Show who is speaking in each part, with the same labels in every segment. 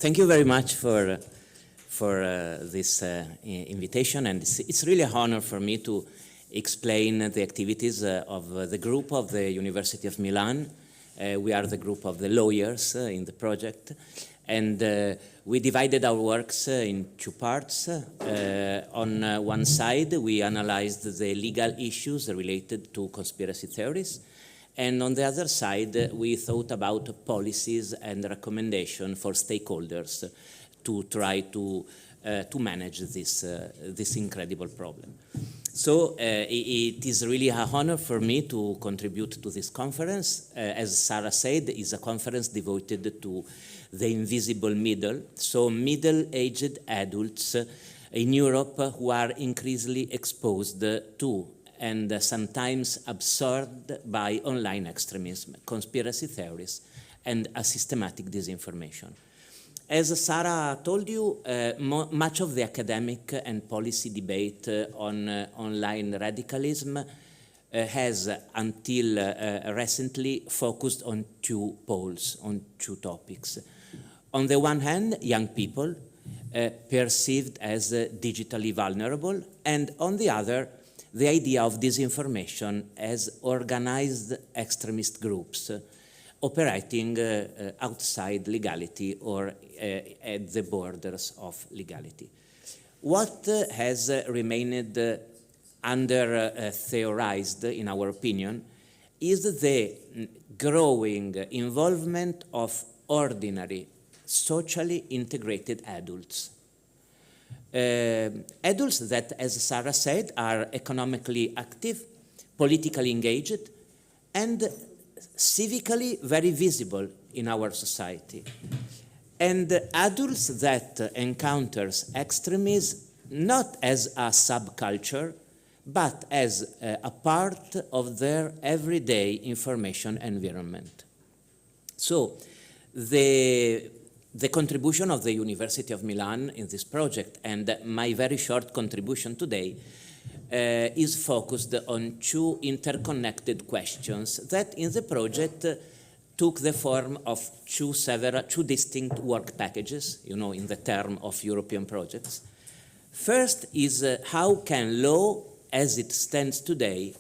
Speaker 1: Thank you very much for this invitation, and it's really an honor for me to explain the activities of the group of the University of Milan. We are the group of the lawyers in the project, and we divided our works in two parts. On one side, we analyzed the legal issues related to conspiracy theories, and on the other side, we thought about policies and recommendations for stakeholders to try to manage this incredible problem. So it is really an honor for me to contribute to this conference. As Sarah said, it's a conference devoted to the invisible middle, so middle-aged adults in Europe who are increasingly exposed to and sometimes absorbed by online extremism, conspiracy theories, and a systematic disinformation. As Sarah told you, much of the academic and policy debate on online radicalism has, until recently, focused on two poles, on two topics. On the one hand, young people perceived as digitally vulnerable, and on the other, the idea of disinformation as organized extremist groups operating outside legality or at the borders of legality. What has remained theorized, in our opinion, is the growing involvement of ordinary, socially integrated adults. Adults that, as Sarah said, are economically active, politically engaged, and civically very visible in our society. And adults that encounters extremism not as a subculture, but as a part of their everyday information environment. So the contribution of the University of Milan in this project, and my very short contribution today, is focused on two interconnected questions that in the project took the form of two distinct work packages, you know, in the term of European projects. First is how can law, as it stands today,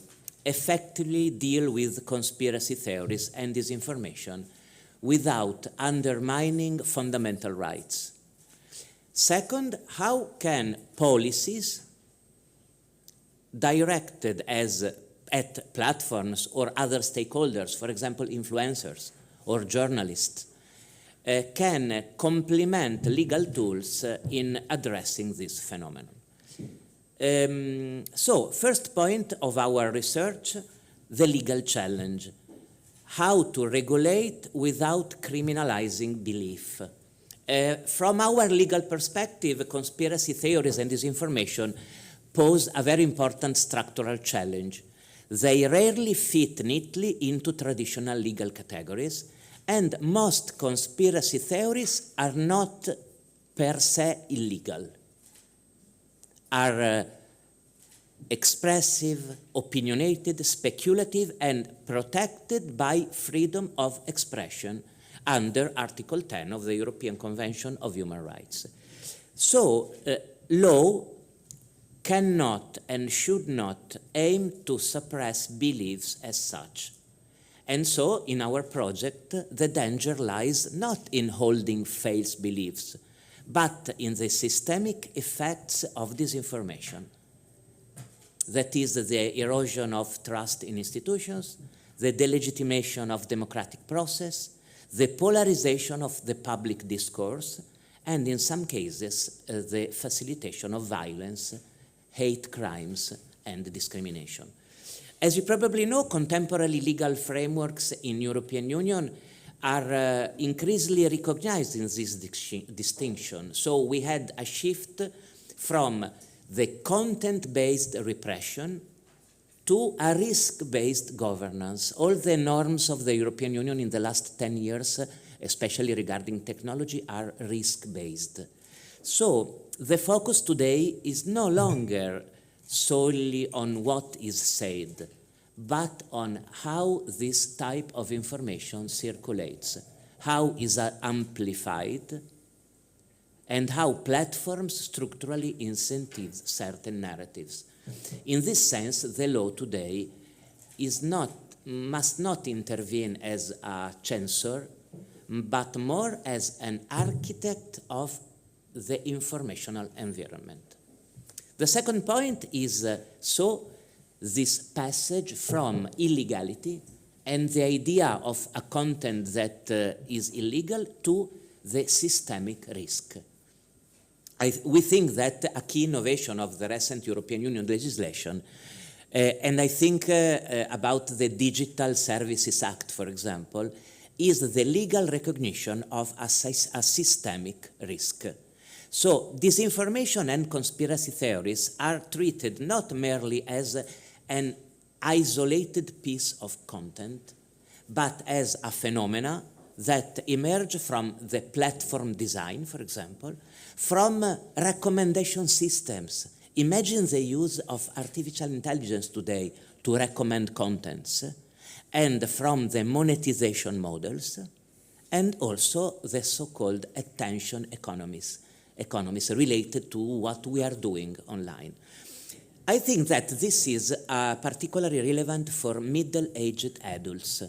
Speaker 1: effectively deal with conspiracy theories and disinformation without undermining fundamental rights? Second, how can policies directed at platforms or other stakeholders, for example, influencers or journalists, can complement legal tools in addressing this phenomenon? So, first point of our research, the legal challenge. How to regulate without criminalizing belief. From our legal perspective, conspiracy theories and disinformation pose a very important structural challenge. They rarely fit neatly into traditional legal categories, and most conspiracy theories are not per se illegal, are expressive, opinionated, speculative, and protected by freedom of expression under Article 10 of the European Convention of Human Rights. So, law cannot and should not aim to suppress beliefs as such. And so, in our project, the danger lies not in holding false beliefs, but in the systemic effects of disinformation. That is the erosion of trust in institutions, the delegitimation of democratic process, the polarization of the public discourse, and in some cases, the facilitation of violence, hate crimes, and discrimination. As you probably know, contemporary legal frameworks in European Union are increasingly recognized in this distinction. So we had a shift from the content-based repression to a risk-based governance. All the norms of the European Union in the last 10 years, especially regarding technology, are risk-based. So the focus today is no longer solely on what is said, but on how this type of information circulates, how is amplified, and how platforms structurally incentives certain narratives. In this sense, the law today must not intervene as a censor, but more as an architect of the informational environment. The second point is this passage from illegality and the idea of a content that is illegal to the systemic risk. We think that a key innovation of the recent European Union legislation, and I think about the Digital Services Act, for example, is the legal recognition of a systemic risk. So disinformation and conspiracy theories are treated not merely as an isolated piece of content, but as a phenomena that emerge from the platform design, for example, from recommendation systems. Imagine the use of artificial intelligence today to recommend contents, and from the monetization models, and also the so-called attention economies related to what we are doing online. I think that this is particularly relevant for middle-aged adults.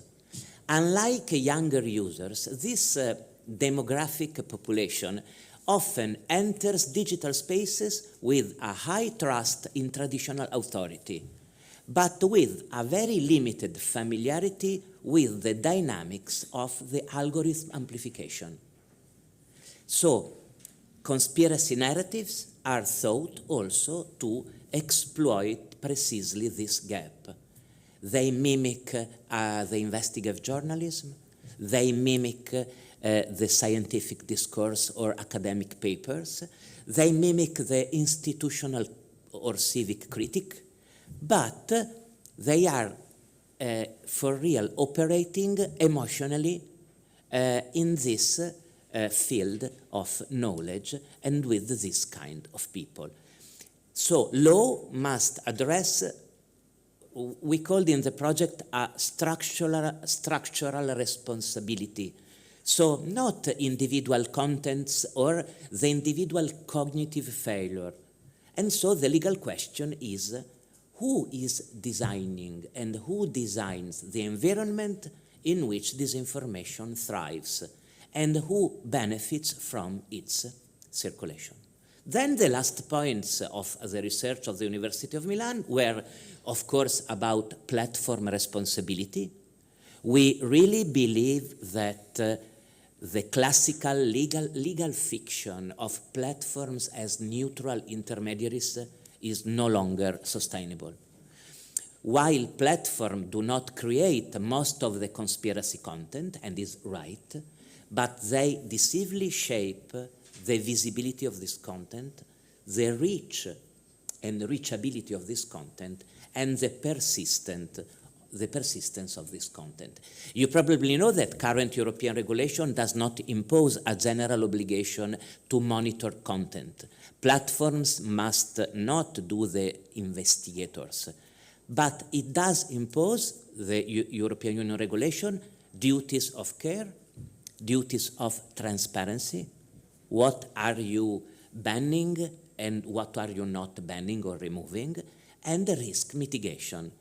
Speaker 1: Unlike younger users, this demographic population often enters digital spaces with a high trust in traditional authority, but with a very limited familiarity with the dynamics of the algorithm amplification. So, conspiracy narratives are thought also to exploit precisely this gap. They mimic the investigative journalism, they mimic the scientific discourse or academic papers, they mimic the institutional or civic critic, but they are for real operating emotionally in this field of knowledge and with this kind of people. So law must address, we called in the project a structural responsibility. So not individual contents or the individual cognitive failure. And so the legal question is, who is designing and who designs the environment in which this information thrives and who benefits from its circulation? Then the last points of the research of the University of Milan were, of course, about platform responsibility. We really believe that the classical legal fiction of platforms as neutral intermediaries is no longer sustainable. While platforms do not create most of the conspiracy content, and is right, but they decisively shape the visibility of this content, the reach and reachability of this content, and the persistence of this content. You probably know that current European regulation does not impose a general obligation to monitor content. Platforms must not do the investigators, but it does impose, the European Union regulation, duties of care, duties of transparency. What are you banning and what are you not banning or removing, and risk mitigation.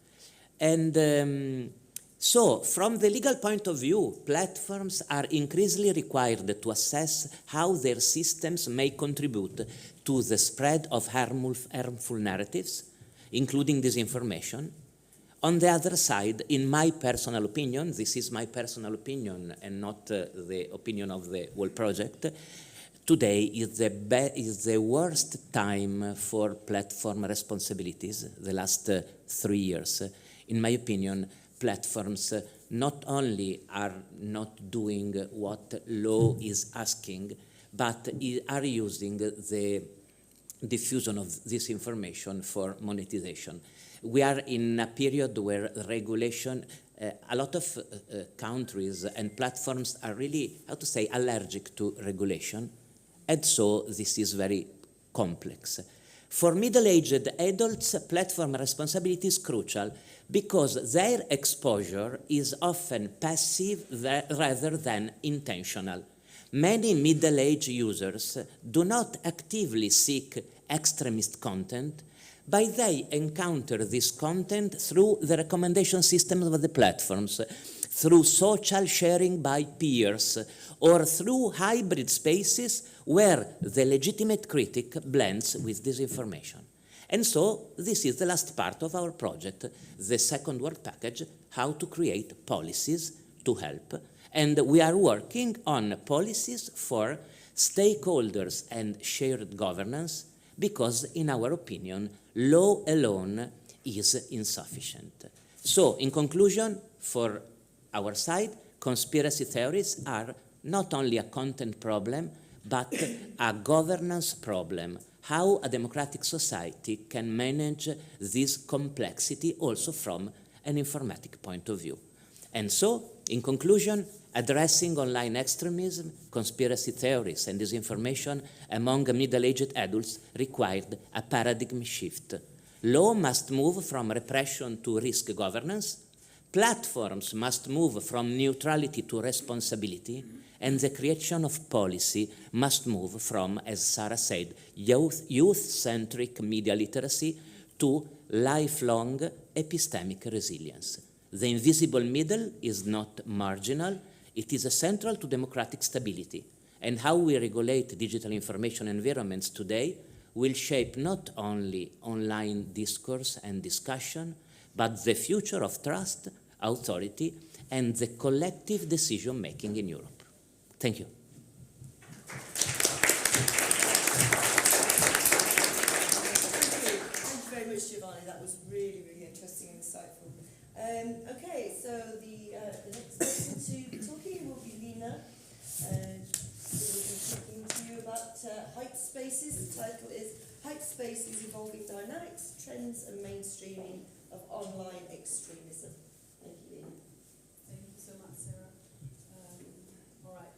Speaker 1: And so from the legal point of view, platforms are increasingly required to assess how their systems may contribute to the spread of harmful narratives, including disinformation. On the other side, in my personal opinion, this is my personal opinion and not the opinion of the whole project, today is the worst time for platform responsibilities, the last 3 years. In my opinion, platforms not only are not doing what law is asking, but are using the diffusion of this information for monetization. We are in a period where regulation, a lot of countries and platforms are really, allergic to regulation. And so this is very complex. For middle-aged adults, platform responsibility is crucial because their exposure is often passive rather than intentional. Many middle-aged users do not actively seek extremist content, but they encounter this content through the recommendation systems of the platforms, through social sharing by peers, or through hybrid spaces where the legitimate critic blends with disinformation. And so this is the last part of our project, the second work package, how to create policies to help. And we are working on policies for stakeholders and shared governance because, in our opinion, law alone is insufficient. So, in conclusion, for our side, conspiracy theories are not only a content problem, but a governance problem. How a democratic society can manage this complexity also from an informatic point of view. And so, in conclusion, addressing online extremism, conspiracy theories, and disinformation among middle-aged adults required a paradigm shift. Law must move from repression to risk governance, platforms must move from neutrality to responsibility, and the creation of policy must move from, as Sarah said, youth-centric media literacy to lifelong epistemic resilience. The invisible middle is not marginal, it is essential to democratic stability, and how we regulate digital information environments today will shape not only online discourse and discussion, but the future of trust, authority, and the collective decision-making in Europe. Thank you.
Speaker 2: Thank you very much, Giovanni. That was really, really interesting and insightful. Okay, so the next person to be talking will be Lina. We'll be talking to you about hype spaces. The title is Hype Spaces Evolving Dynamics, Trends and Mainstreaming of Online Extremism. Thank you, Lina.
Speaker 3: Thank you so much, Sarah. All right.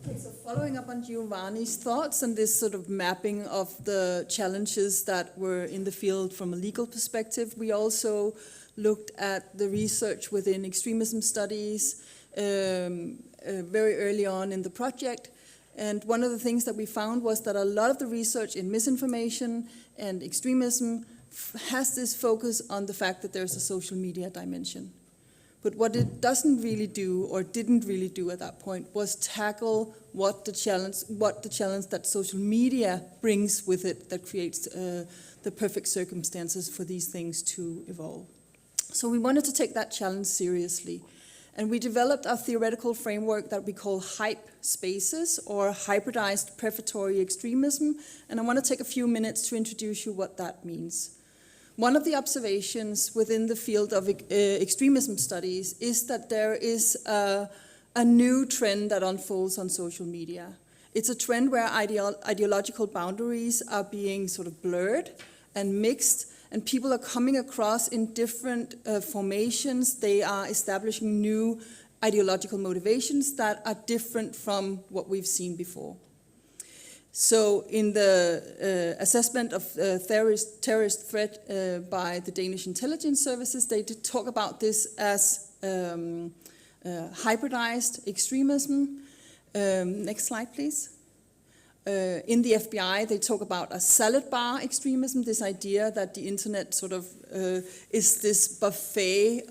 Speaker 3: Okay, so following up on Giovanni's thoughts and this sort of mapping of the challenges that were in the field from a legal perspective, we also looked at the research within extremism studies very early on in the project. And one of the things that we found was that a lot of the research in misinformation and extremism has this focus on the fact that there's a social media dimension. But what it doesn't really do, or didn't really do at that point, was tackle what the challenge that social media brings with it that creates the perfect circumstances for these things to evolve. So we wanted to take that challenge seriously. And we developed a theoretical framework that we call hype spaces, or hybridized prefatory extremism. And I want to take a few minutes to introduce you what that means. One of the observations within the field of extremism studies is that there is a new trend that unfolds on social media. It's a trend where ideological boundaries are being sort of blurred and mixed, and people are coming across in different formations. They are establishing new ideological motivations that are different from what we've seen before. So in the assessment of terrorist threat by the Danish intelligence services, they did talk about this as hybridized extremism. Next slide, please. In the FBI, they talk about a salad bar extremism, this idea that the internet sort of is this buffet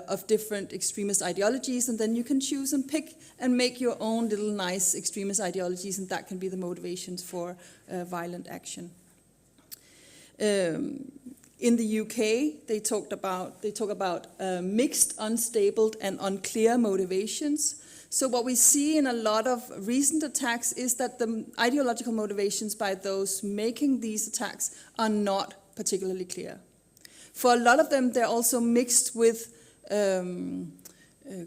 Speaker 3: of different extremist ideologies, and then you can choose and pick and make your own little nice extremist ideologies, and that can be the motivations for violent action. In the UK, they talk about mixed, unstable, and unclear motivations. So what we see in a lot of recent attacks is that the ideological motivations by those making these attacks are not particularly clear. For a lot of them, they're also mixed with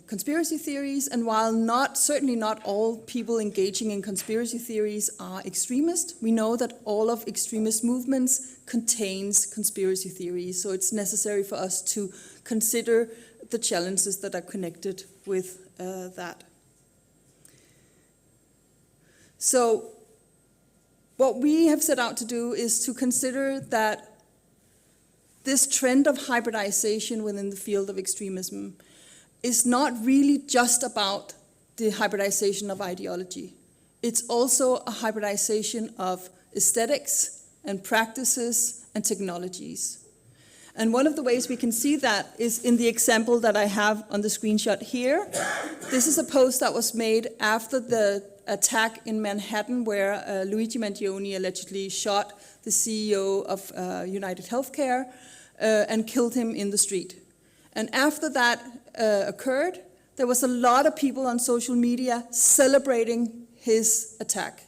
Speaker 3: conspiracy theories, and while certainly not all people engaging in conspiracy theories are extremist, we know that all of extremist movements contains conspiracy theories, so it's necessary for us to consider the challenges that are connected with that. So what we have set out to do is to consider that this trend of hybridization within the field of extremism is not really just about the hybridization of ideology. it's also a hybridization of aesthetics and practices and technologies. And one of the ways we can see that is in the example that I have on the screenshot here. This is a post that was made after the attack in Manhattan where Luigi Mangione allegedly shot the CEO of United Healthcare and killed him in the street. And after that occurred, there was a lot of people on social media celebrating his attack.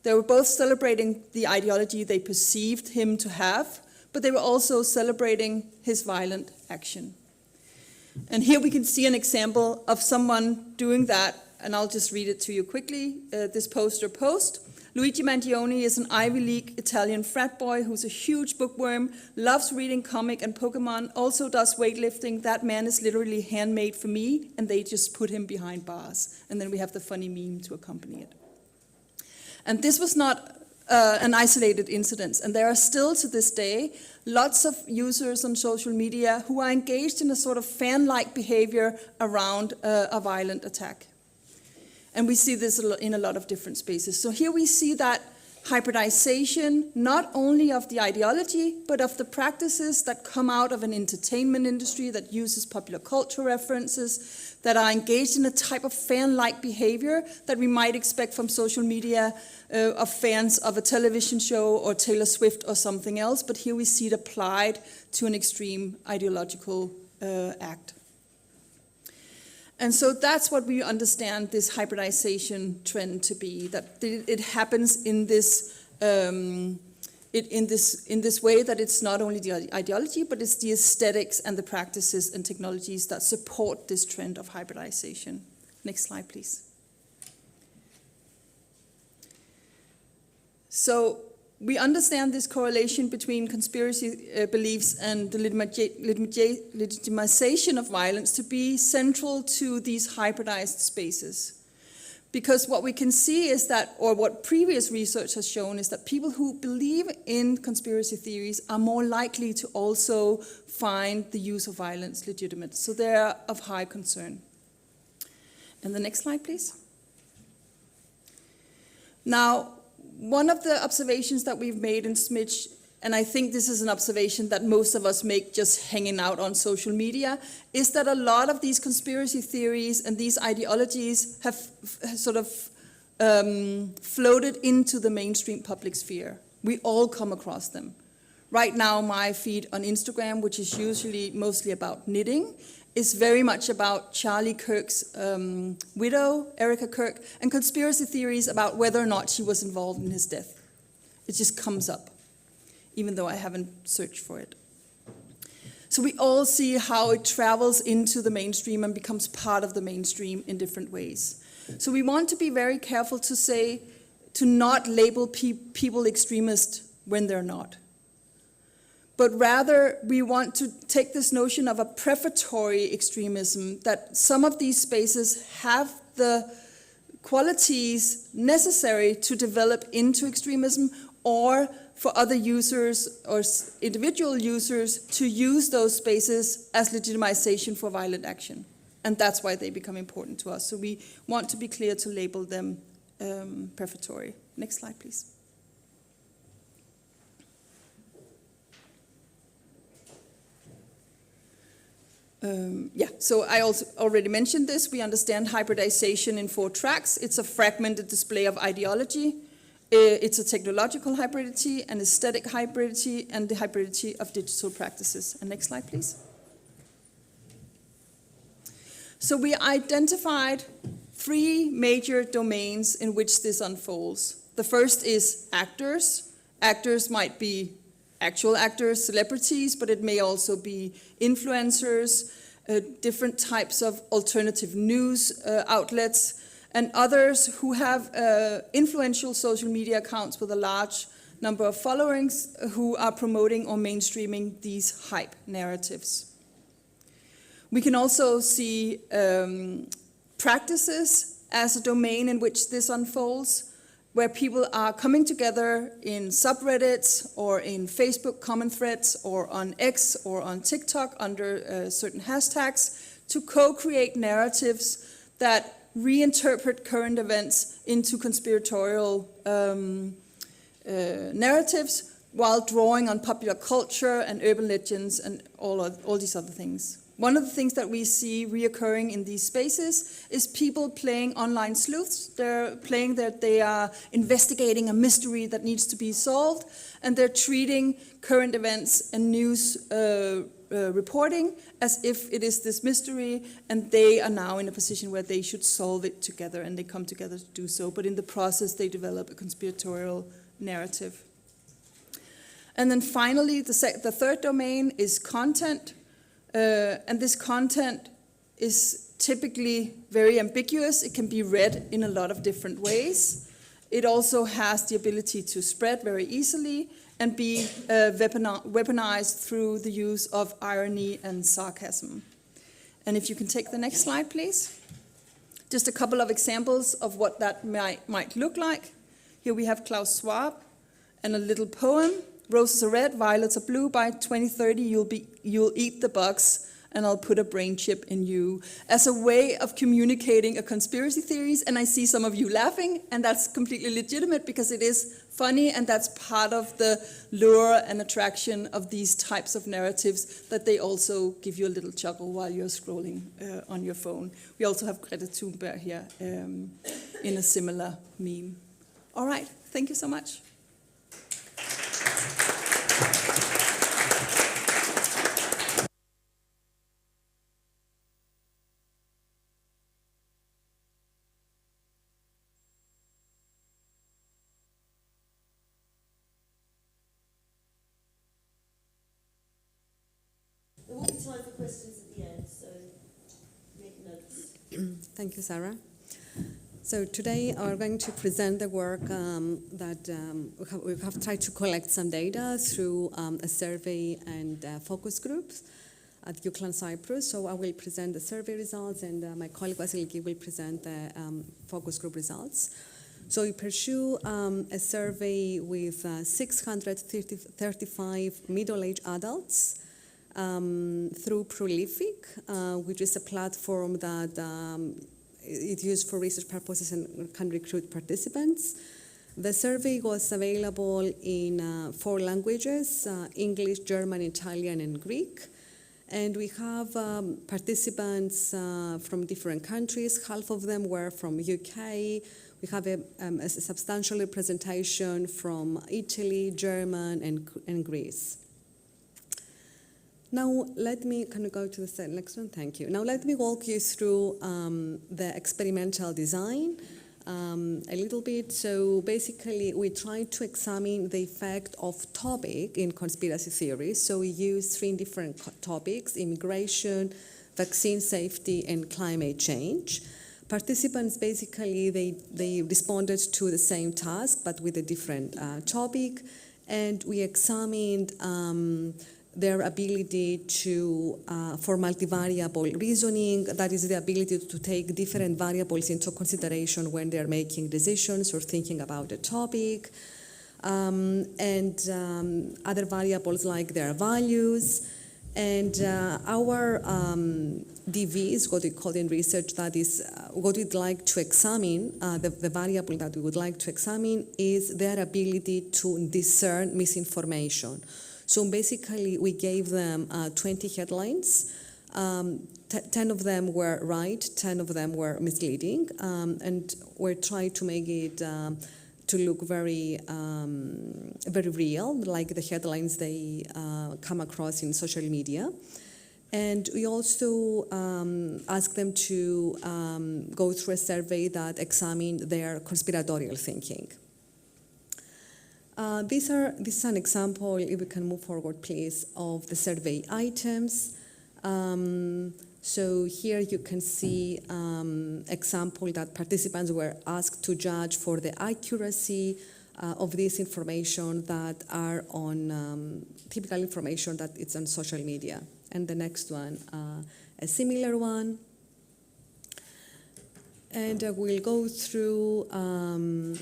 Speaker 3: They were both celebrating the ideology they perceived him to have, but they were also celebrating his violent action. And here we can see an example of someone doing that, and I'll just read it to you quickly, this poster post. Luigi Mangione is an Ivy League Italian frat boy who's a huge bookworm, loves reading comic and Pokemon, also does weightlifting. That man is literally handmade for me, and they just put him behind bars. And then we have the funny meme to accompany it. And this was not an isolated incident, and there are still to this day lots of users on social media who are engaged in a sort of fan-like behavior around a violent attack. And we see this in a lot of different spaces. So here we see that hybridization, not only of the ideology, but of the practices that come out of an entertainment industry that uses popular culture references, that are engaged in a type of fan-like behavior that we might expect from social media of fans of a television show or Taylor Swift or something else. But here we see it applied to an extreme ideological act. And so that's what we understand this hybridization trend to be, that it happens in this in this way that it's not only the ideology, but it's the aesthetics and the practices and technologies that support this trend of hybridization. Next slide, please. So we understand this correlation between conspiracy beliefs and the legitimization of violence to be central to these hybridized spaces. Because what we can see is that, or what previous research has shown, is that people who believe in conspiracy theories are more likely to also find the use of violence legitimate. So they're of high concern. And the next slide, please. Now, one of the observations that we've made in Smidge, and I think this is an observation that most of us make just hanging out on social media, is that a lot of these conspiracy theories and these ideologies have sort of floated into the mainstream public sphere. We all come across them. Right now, my feed on Instagram, which is usually mostly about knitting, is very much about Charlie Kirk's widow, Erica Kirk, and conspiracy theories about whether or not she was involved in his death. It just comes up, even though I haven't searched for it. So we all see how it travels into the mainstream and becomes part of the mainstream in different ways. So we want to be very careful to say, to not label people extremist when they're not. But rather, we want to take this notion of a prefatory extremism, that some of these spaces have the qualities necessary to develop into extremism, or for other users or individual users to use those spaces as legitimization for violent action. And that's why they become important to us. So we want to be clear to label them prefatory. Next slide, please. So I also already mentioned this. We understand hybridization in 4 tracks. It's a fragmented display of ideology. It's a technological hybridity, an aesthetic hybridity, and the hybridity of digital practices. And next slide, please. So we identified 3 major domains in which this unfolds. The first is actors. Actors might be actual actors, celebrities, but it may also be influencers, different types of alternative news outlets, and others who have influential social media accounts with a large number of followings who are promoting or mainstreaming these hype narratives. We can also see practices as a domain in which this unfolds, where people are coming together in subreddits or in Facebook comment threads or on X or on TikTok under certain hashtags to co-create narratives that reinterpret current events into conspiratorial narratives while drawing on popular culture and urban legends and all these other things. One of the things that we see reoccurring in these spaces is people playing online sleuths. They're playing that they are investigating a mystery that needs to be solved, and they're treating current events and news reporting as if it is this mystery, and they are now in a position where they should solve it together, and they come together to do so. But in the process, they develop a conspiratorial narrative. And then finally, the third domain is content. And this content is typically very ambiguous. It can be read in a lot of different ways. It also has the ability to spread very easily and be weaponized through the use of irony and sarcasm. And if you can take the next slide, please. Just a couple of examples of what that might look like. Here we have Klaus Schwab and a little poem. Roses are red, violets are blue. By 2030, you'll eat the bugs, and I'll put a brain chip in you. As a way of communicating a conspiracy theories, and I see some of you laughing, and that's completely legitimate because it is funny, and that's part of the lure and attraction of these types of narratives, that they also give you a little chuckle while you're scrolling on your phone. We also have Greta Thunberg here in a similar meme. All right, thank you so much.
Speaker 2: There will be time for questions at the end, so make notes.
Speaker 4: Thank you, Sarah. So today we're going to present the work that we have tried to collect some data through a survey and focus groups at UCLan Cyprus. So I will present the survey results, and my colleague Vasiliki will present the focus group results. So we pursue a survey with 635 middle-aged adults through Prolific, which is a platform that it's used for research purposes and can recruit participants. The survey was available in 4 languages, English, German, Italian, and Greek. And we have participants from different countries. Half of them were from UK. We have a substantial representation from Italy, German, and Greece. Now, can you go to the next one? Thank you. Now, let me walk you through the experimental design a little bit. So basically, we tried to examine the effect of topic in conspiracy theories. So we used 3 different topics: immigration, vaccine safety, and climate change. Participants, basically, they responded to the same task, but with a different topic. And we examined their ability for multivariable reasoning, that is the ability to take different variables into consideration when they're making decisions or thinking about a topic, and other variables like their values. And our DVs, what we call in research, that is what we'd like to examine, the variable that we would like to examine is their ability to discern misinformation. So basically, we gave them 20 headlines. 10 of them were right, 10 of them were misleading, and we tried to make it to look very, very real, like the headlines they come across in social media. And we also asked them to go through a survey that examined their conspiratorial thinking. This is an example, if we can move forward, please, of the survey items. So here you can see example that participants were asked to judge for the accuracy of this information that are on typical information that it's on social media. And the next one, a similar one. And we'll go through, and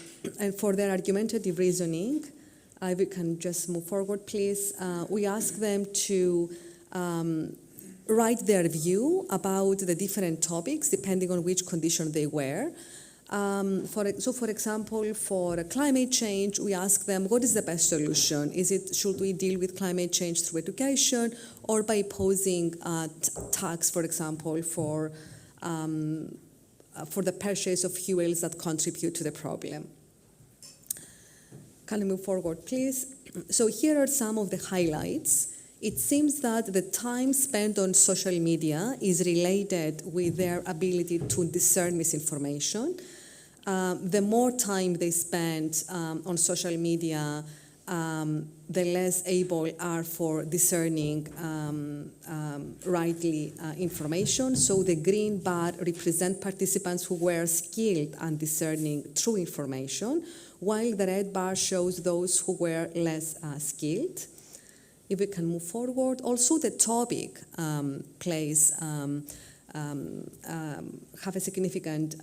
Speaker 4: for their argumentative reasoning, we can just move forward, please. We ask them to write their view about the different topics depending on which condition they were. For example, for climate change, we ask them, what is the best solution? Should we deal with climate change through education or by imposing tax, for example, for the purchase of fuels that contribute to the problem? Can we move forward, please? So here are some of the highlights. It seems that the time spent on social media is related with their ability to discern misinformation. The more time they spend on social media, the less able are for discerning rightly information. So the green bar represent participants who were skilled and discerning true information, while the red bar shows those who were less skilled. If we can move forward, also the topic have a significant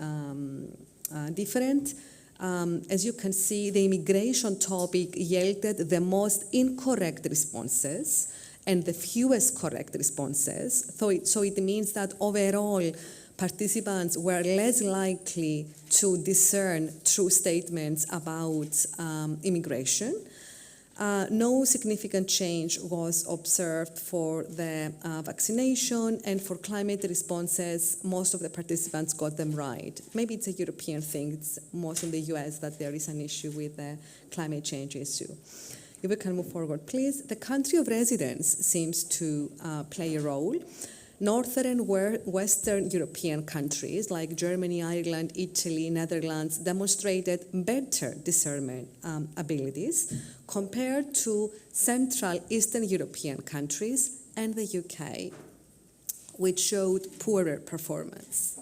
Speaker 4: difference. As you can see, the immigration topic yielded the most incorrect responses and the fewest correct responses. So it means that overall, participants were less likely to discern true statements about immigration. No significant change was observed for the vaccination, and for climate responses, most of the participants got them right. Maybe it's a European thing. It's most in the US that there is an issue with the climate change issue. If we can move forward, please. The country of residence seems to play a role. Northern and Western European countries like Germany, Ireland, Italy, Netherlands demonstrated better discernment abilities compared to Central Eastern European countries and the UK, which showed poorer performance.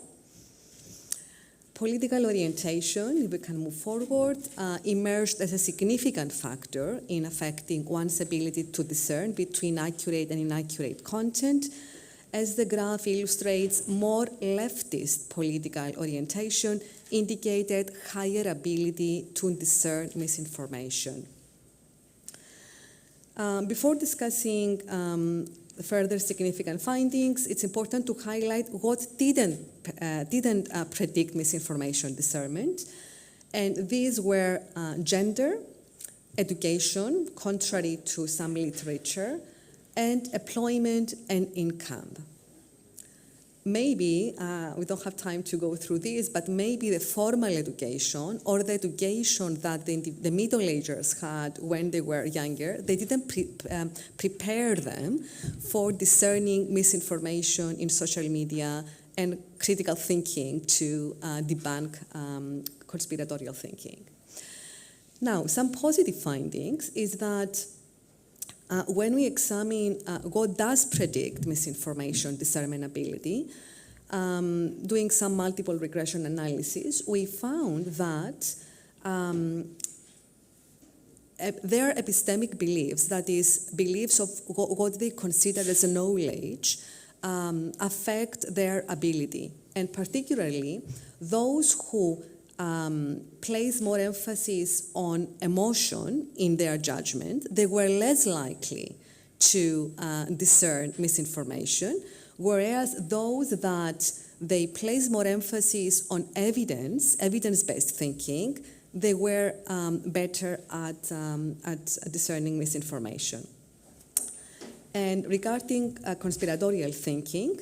Speaker 4: Political orientation, if we can move forward, emerged as a significant factor in affecting one's ability to discern between accurate and inaccurate content. As the graph illustrates, more leftist political orientation indicated higher ability to discern misinformation. Before discussing further significant findings, it's important to highlight what didn't predict misinformation discernment. And these were gender, education, contrary to some literature, and employment and income. Maybe, we don't have time to go through this, but maybe the formal education or the education that the middle-agers had when they were younger, they didn't prepare them for discerning misinformation in social media and critical thinking to debunk conspiratorial thinking. Now, some positive findings is that when we examine what does predict misinformation discernment ability, doing some multiple regression analysis, we found that their epistemic beliefs, that is, beliefs of what they consider as a knowledge, affect their ability. And particularly, those who place more emphasis on emotion in their judgment, they were less likely to discern misinformation, whereas those that they place more emphasis on evidence-based thinking, they were better at discerning misinformation. And regarding conspiratorial thinking,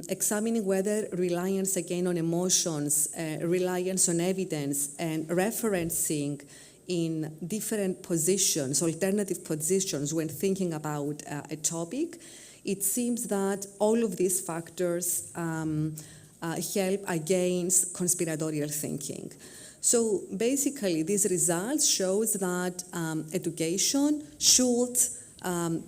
Speaker 4: examining whether reliance again on emotions, reliance on evidence, and referencing in different positions, alternative positions when thinking about a topic, it seems that all of these factors help against conspiratorial thinking. So basically, these results shows that education should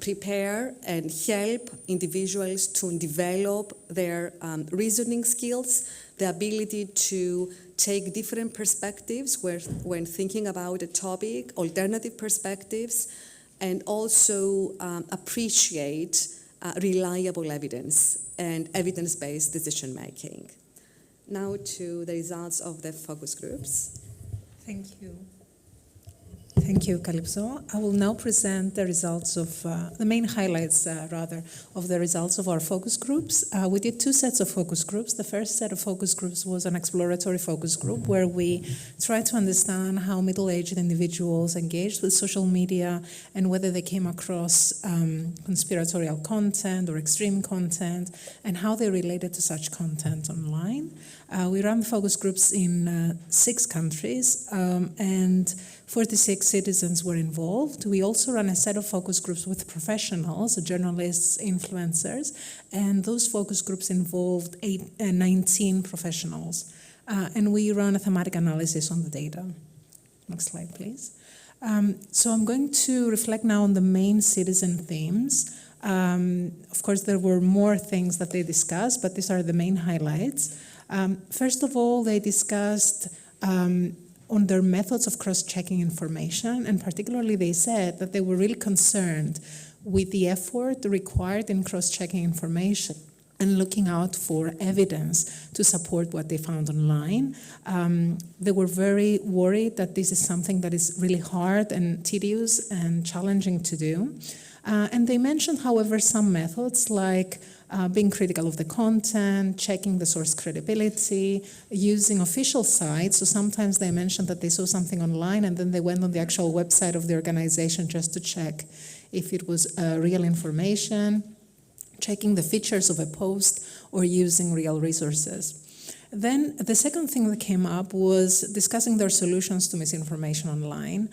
Speaker 4: prepare and help individuals to develop their reasoning skills, the ability to take different perspectives when thinking about a topic, alternative perspectives, and also appreciate reliable evidence and evidence-based decision-making. Now to the results of the focus groups.
Speaker 5: Thank you. Thank you, Calypso. I will now present the results of, the main highlights, of the results of our focus groups. We did two sets of focus groups. The first set of focus groups was an exploratory focus group where we tried to understand how middle-aged individuals engaged with social media and whether they came across conspiratorial content or extreme content and how they related to such content online. We ran the focus groups in 6 countries and 46 citizens were involved. We also ran a set of focus groups with professionals, journalists, influencers, and those focus groups involved 19 professionals. And we ran a thematic analysis on the data. Next slide, please. So I'm going to reflect now on the main citizen themes. Of course, there were more things that they discussed, but these are the main highlights. First of all, they discussed on their methods of cross-checking information, and particularly they said that they were really concerned with the effort required in cross-checking information and looking out for evidence to support what they found online. They were very worried that this is something that is really hard and tedious and challenging to do. And they mentioned, however, some methods like being critical of the content, checking the source credibility, using official sites. So sometimes they mentioned that they saw something online and then they went on the actual website of the organization just to check if it was real information, checking the features of a post, or using real resources. Then the second thing that came up was discussing their solutions to misinformation online.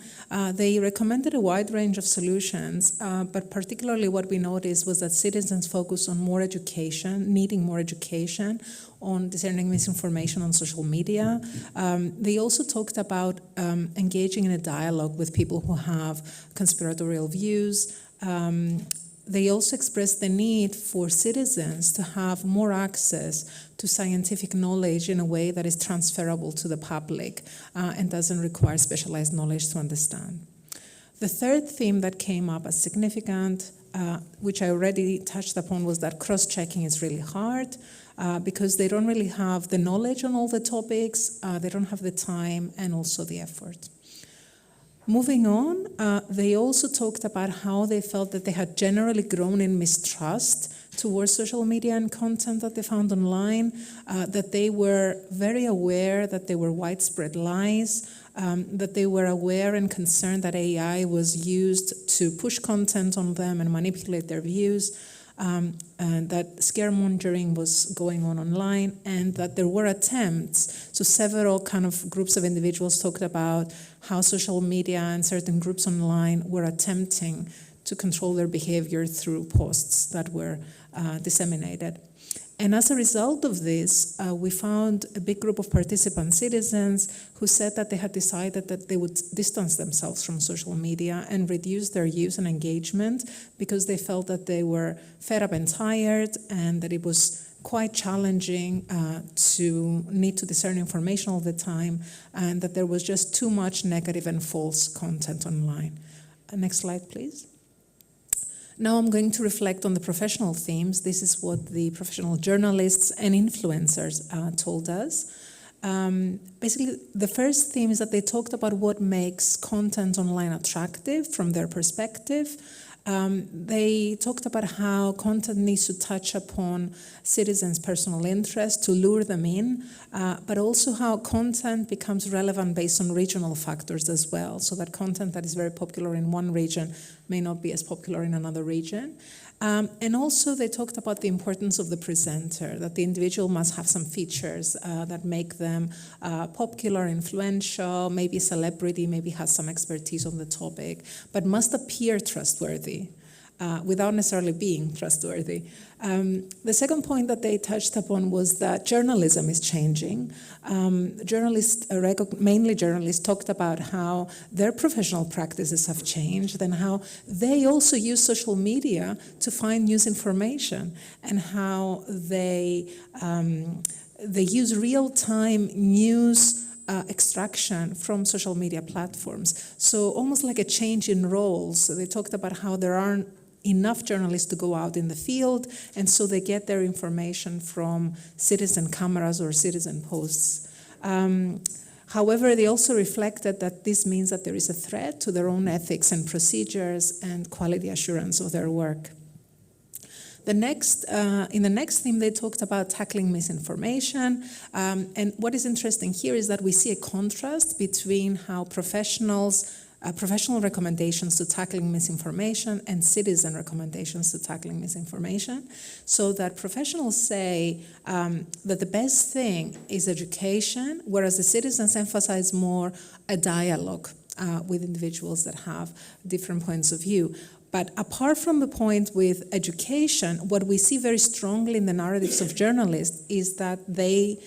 Speaker 5: They recommended a wide range of solutions, but particularly what we noticed was that citizens focus on more education, needing more education on discerning misinformation on social media. They also talked about engaging in a dialogue with people who have conspiratorial views. They also expressed the need for citizens to have more access to scientific knowledge in a way that is transferable to the public and doesn't require specialized knowledge to understand. The third theme that came up as significant, which I already touched upon, was that cross-checking is really hard because they don't really have the knowledge on all the topics, they don't have the time and also the effort. Moving on, they also talked about how they felt that they had generally grown in mistrust towards social media and content that they found online, that they were very aware that there were widespread lies, that they were aware and concerned that AI was used to push content on them and manipulate their views, and that scaremongering was going on online, and that there were attempts. So several kind of groups of individuals talked about how social media and certain groups online were attempting to control their behavior through posts that were disseminated. And as a result of this, we found a big group of participant citizens who said that they had decided that they would distance themselves from social media and reduce their use and engagement because they felt that they were fed up and tired and that it was quite challenging to need to discern information all the time and that there was just too much negative and false content online. Next slide, please. Now I'm going to reflect on the professional themes. This is what the professional journalists and influencers told us. Basically, the first theme is that they talked about what makes content online attractive from their perspective. They talked about how content needs to touch upon citizens' personal interests to lure them in, but also how content becomes relevant based on regional factors as well, so that content that is very popular in one region may not be as popular in another region. And also they talked about the importance of the presenter, that the individual must have some features that make them popular, influential, maybe a celebrity, maybe has some expertise on the topic, but must appear trustworthy without necessarily being trustworthy. The second point that they touched upon was that journalism is changing. Journalists, mainly journalists, talked about how their professional practices have changed and how they also use social media to find news information and how they use real-time news extraction from social media platforms. So almost like a change in roles. So they talked about how there aren't enough journalists to go out in the field, and so they get their information from citizen cameras or citizen posts. However, they also reflected that this means that there is a threat to their own ethics and procedures and quality assurance of their work. In the next theme, they talked about tackling misinformation. And what is interesting here is that we see a contrast between how professional recommendations to tackling misinformation and citizen recommendations to tackling misinformation. So that professionals say that the best thing is education, whereas the citizens emphasize more a dialogue with individuals that have different points of view. But apart from the point with education, what we see very strongly in the narratives of journalists is that they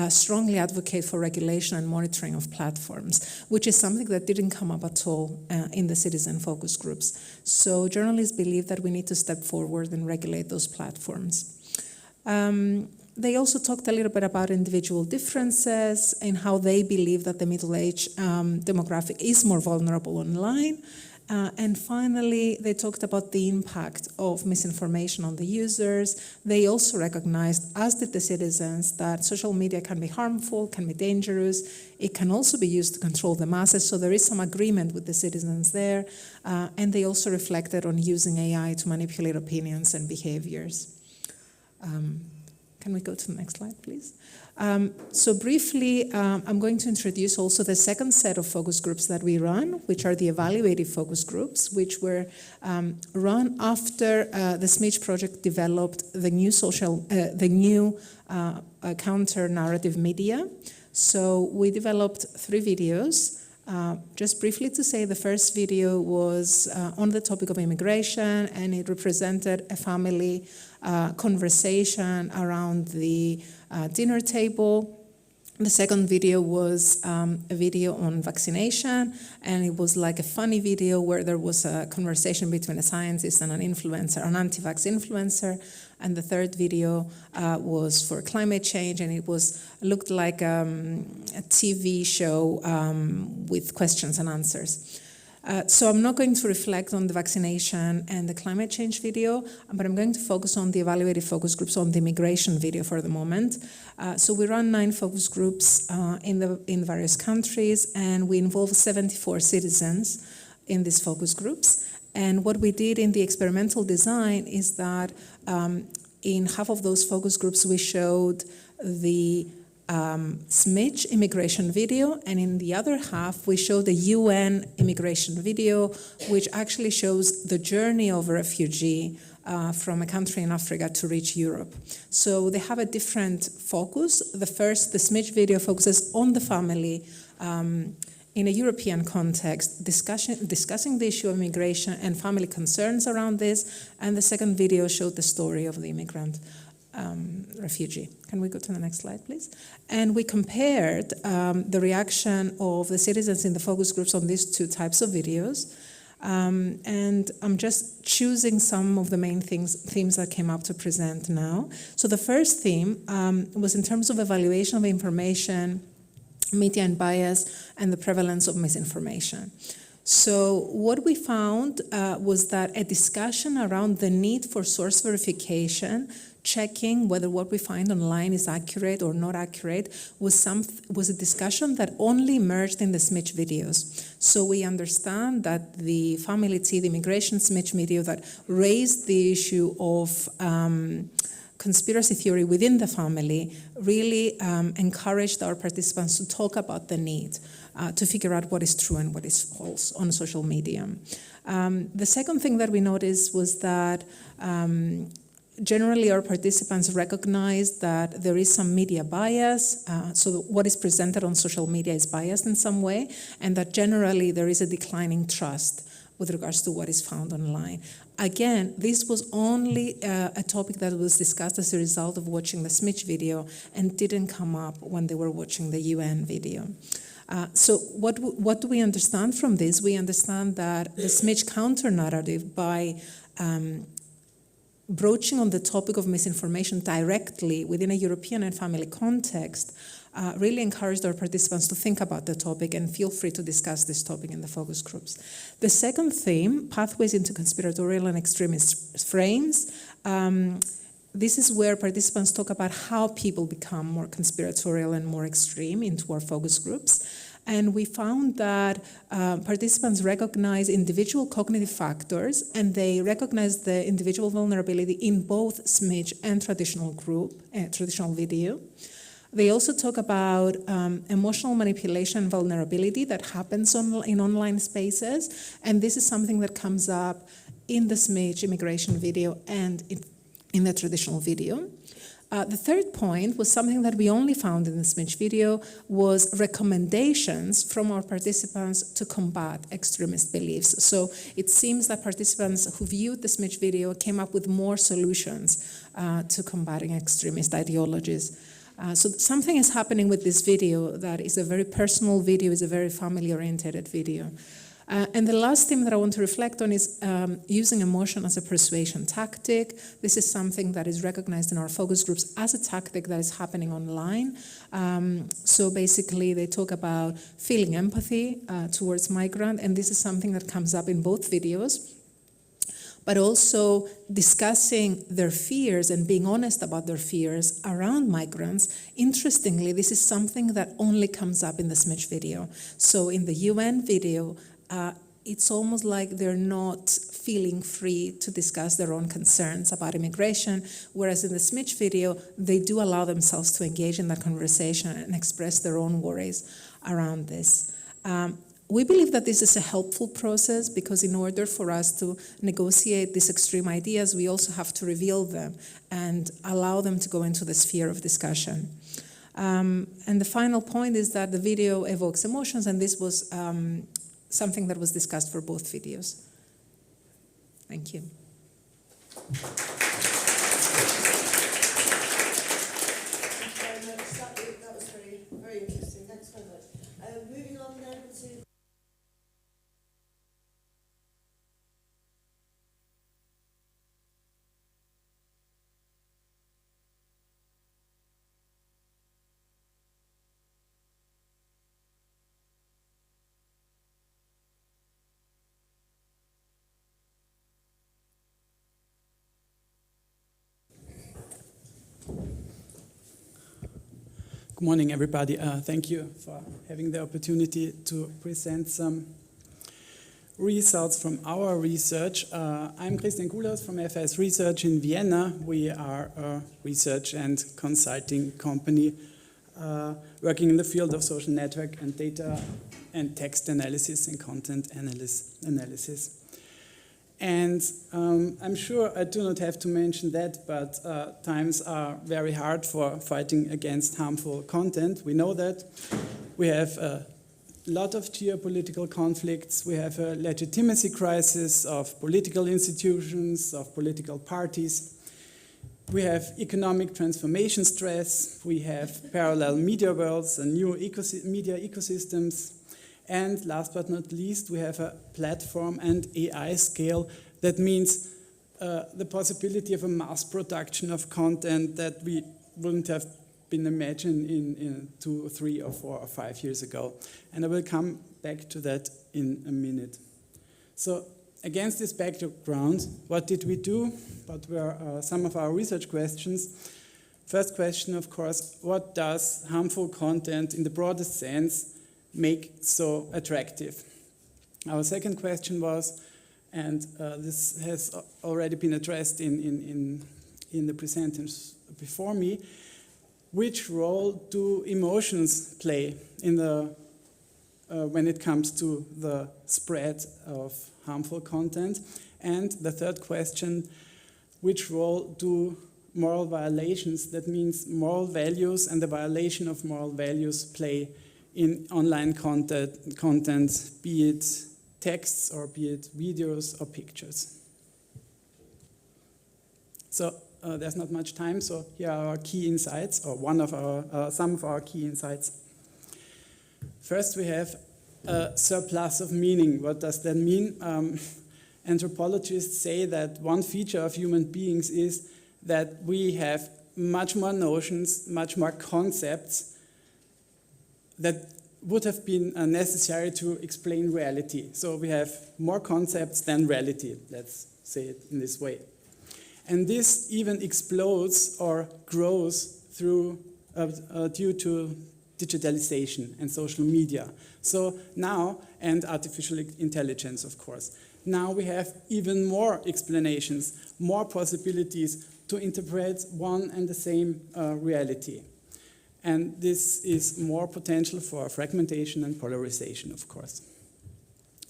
Speaker 5: strongly advocate for regulation and monitoring of platforms, which is something that didn't come up at all in the citizen focus groups. So journalists believe that we need to step forward and regulate those platforms. They also talked a little bit about individual differences and how they believe that the middle-aged demographic is more vulnerable online. And finally, they talked about the impact of misinformation on the users. They also recognized, as did the citizens, that social media can be harmful, can be dangerous. It can also be used to control the masses, so there is some agreement with the citizens there. And they also reflected on using AI to manipulate opinions and behaviors. Can we go to the next slide, please? So briefly, I'm going to introduce also the second set of focus groups that we run, which are the evaluative focus groups, which were run after the Smidge project developed the new counter-narrative media. So we developed 3 videos. Just briefly to say, the first video was on the topic of immigration, and it represented a family conversation around the dinner table. The second video was a video on vaccination, and it was like a funny video where there was a conversation between a scientist and an influencer, an anti-vax influencer. And the third video was for climate change, and it looked like a TV show with questions and answers. So I'm not going to reflect on the vaccination and the climate change video, but I'm going to focus on the evaluative focus groups on the immigration video for the moment. So we run 9 focus groups in various countries, and we involve 74 citizens in these focus groups. And what we did in the experimental design is that in half of those focus groups we showed the Smidge immigration video, and in the other half we showed the UN immigration video, which actually shows the journey of a refugee from a country in Africa to reach Europe. So they have a different focus. The Smidge video focuses on the family in a European context, discussing the issue of immigration and family concerns around this, and the second video showed the story of the immigrant refugee. Can we go to the next slide, please? And we compared the reaction of the citizens in the focus groups on these 2 types of videos. And I'm just choosing some of the main themes that came up to present now. So the first theme was in terms of evaluation of information, media and bias, and the prevalence of misinformation. So what we found was that a discussion around the need for source verification, checking whether what we find online is accurate or not accurate, was a discussion that only emerged in the Smidge videos. So we understand that the family tea, the immigration Smidge video that raised the issue of conspiracy theory within the family really encouraged our participants to talk about the need to figure out what is true and what is false on social media. The second thing that we noticed was that generally our participants recognized that there is some media bias, so what is presented on social media is biased in some way, and that generally there is a declining trust with regards to what is found online. Again, this was only a topic that was discussed as a result of watching the Smidge video and didn't come up when they were watching the UN video. So what do we understand from this? We understand that the Smidge counter-narrative, by broaching on the topic of misinformation directly within a European and family context, really encouraged our participants to think about the topic and feel free to discuss this topic in the focus groups. The second theme, pathways into conspiratorial and extremist frames, this is where participants talk about how people become more conspiratorial and more extreme into our focus groups. And we found that participants recognize individual cognitive factors, and they recognize the individual vulnerability in both Smidge and traditional video. They also talk about emotional manipulation and vulnerability that happens in online spaces, and this is something that comes up in the Smidge immigration video and in the traditional video. The third point was something that we only found in the Smidge video, was recommendations from our participants to combat extremist beliefs. So it seems that participants who viewed the Smidge video came up with more solutions to combating extremist ideologies. So something is happening with this video that is a very personal video, is a very family-oriented video. And the last thing that I want to reflect on is using emotion as a persuasion tactic. This is something that is recognized in our focus groups as a tactic that is happening online. So basically they talk about feeling empathy towards migrant, and this is something that comes up in both videos, but also discussing their fears and being honest about their fears around migrants. Interestingly, this is something that only comes up in the Smidge video. So in the UN video, it's almost like they're not feeling free to discuss their own concerns about immigration, whereas in the Smidge video, they do allow themselves to engage in that conversation and express their own worries around this. We believe that this is a helpful process because in order for us to negotiate these extreme ideas, we also have to reveal them and allow them to go into the sphere of discussion. And the final point is that the video evokes emotions, and this was something that was discussed for both videos. Thank you.
Speaker 2: Thank you very much. That was very, very interesting. Thanks very much. Moving on then to...
Speaker 6: Good morning, everybody. Thank you for having the opportunity to present some results from our research. I'm Christian Gulas from FS Research in Vienna. We are a research and consulting company working in the field of social network and data and text analysis and content analysis. And I'm sure I do not have to mention that, but times are very hard for fighting against harmful content. We know that. We have a lot of geopolitical conflicts. We have a legitimacy crisis of political institutions, of political parties. We have economic transformation stress. We have parallel media worlds and new media ecosystems. And last but not least, we have a platform and AI scale. That means the possibility of a mass production of content that we wouldn't have been imagined in 2 or 3 or 4 or 5 years ago. And I will come back to that in a minute. So against this background, what did we do? What were some of our research questions? First question, of course, what does harmful content in the broadest sense make so attractive? Our second question was, and this has already been addressed in the presenters before me, which role do emotions play in the when it comes to the spread of harmful content? And the third question, which role do moral violations, that means moral values and the violation of moral values, play in online content, be it texts or be it videos or pictures? So there's not much time, so here are our key insights, or some of our key insights. First, we have a surplus of meaning. What does that mean? Anthropologists say that one feature of human beings is that we have much more notions, much more concepts that would have been necessary to explain reality. So we have more concepts than reality, let's say it in this way. And this even explodes or grows through, due to digitalization and social media. So now, and artificial intelligence, of course. Now we have even more explanations, more possibilities to interpret one and the same reality. And this is more potential for fragmentation and polarization, of course.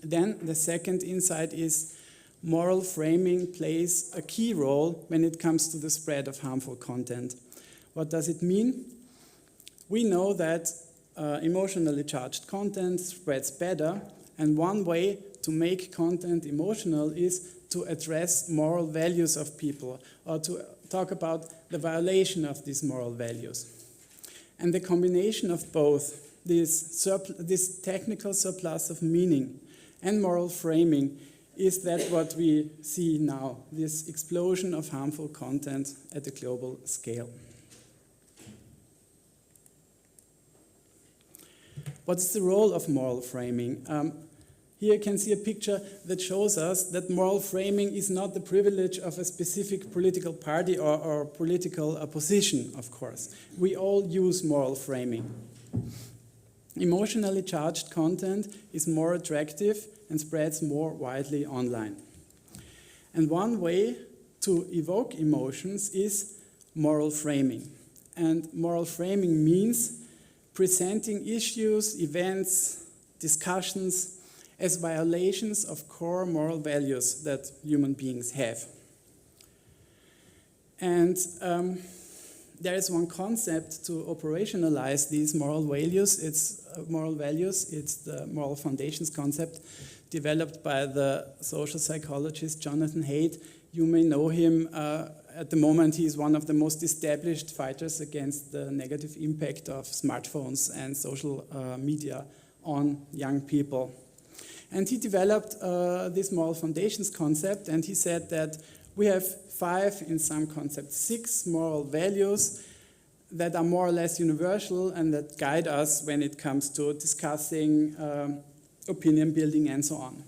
Speaker 6: Then the second insight is moral framing plays a key role when it comes to the spread of harmful content. What does it mean? We know that emotionally charged content spreads better, and one way to make content emotional is to address moral values of people, or to talk about the violation of these moral values. And the combination of both, this technical surplus of meaning and moral framing, is that what we see now, this explosion of harmful content at a global scale. What's the role of moral framing? Here you can see a picture that shows us that moral framing is not the privilege of a specific political party or political position, of course. We all use moral framing. Emotionally charged content is more attractive and spreads more widely online. And one way to evoke emotions is moral framing. And moral framing means presenting issues, events, discussions as violations of core moral values that human beings have. And there is one concept to operationalize these moral values. It's the moral foundations concept developed by the social psychologist Jonathan Haidt. You may know him. At the moment, he is one of the most established fighters against the negative impact of smartphones and social media on young people. And he developed this moral foundations concept, and he said that we have 5, in some concepts 6 moral values that are more or less universal and that guide us when it comes to discussing opinion building and so on.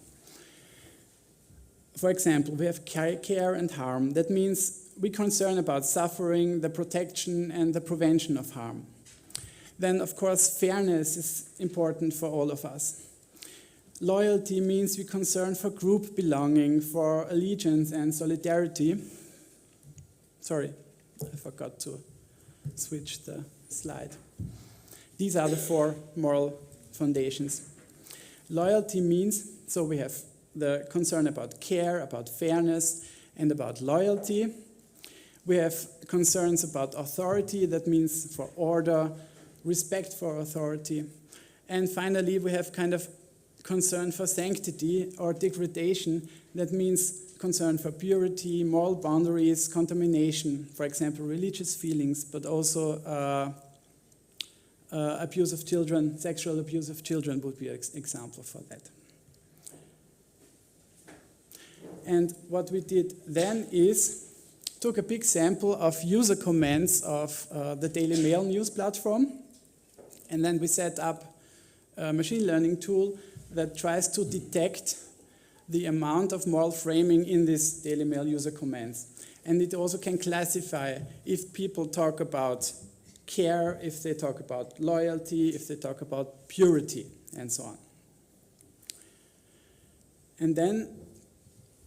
Speaker 6: For example, we have care and harm. That means we concern about suffering, the protection and the prevention of harm. Then, of course, fairness is important for all of us. Loyalty means we concern for group belonging, for allegiance and solidarity. Sorry, I forgot to switch the slide. These are the 4 moral foundations. Loyalty means, so we have the concern about care, about fairness, and about loyalty. We have concerns about authority, that means for order, respect for authority. And finally, we have kind of concern for sanctity or degradation, that means concern for purity, moral boundaries, contamination, for example, religious feelings, but also abuse of children, sexual abuse of children would be an example for that. And what we did then is took a big sample of user comments of the Daily Mail news platform, and then we set up a machine learning tool that tries to detect the amount of moral framing in this Daily Mail user comments. And it also can classify if people talk about care, if they talk about loyalty, if they talk about purity, and so on. And then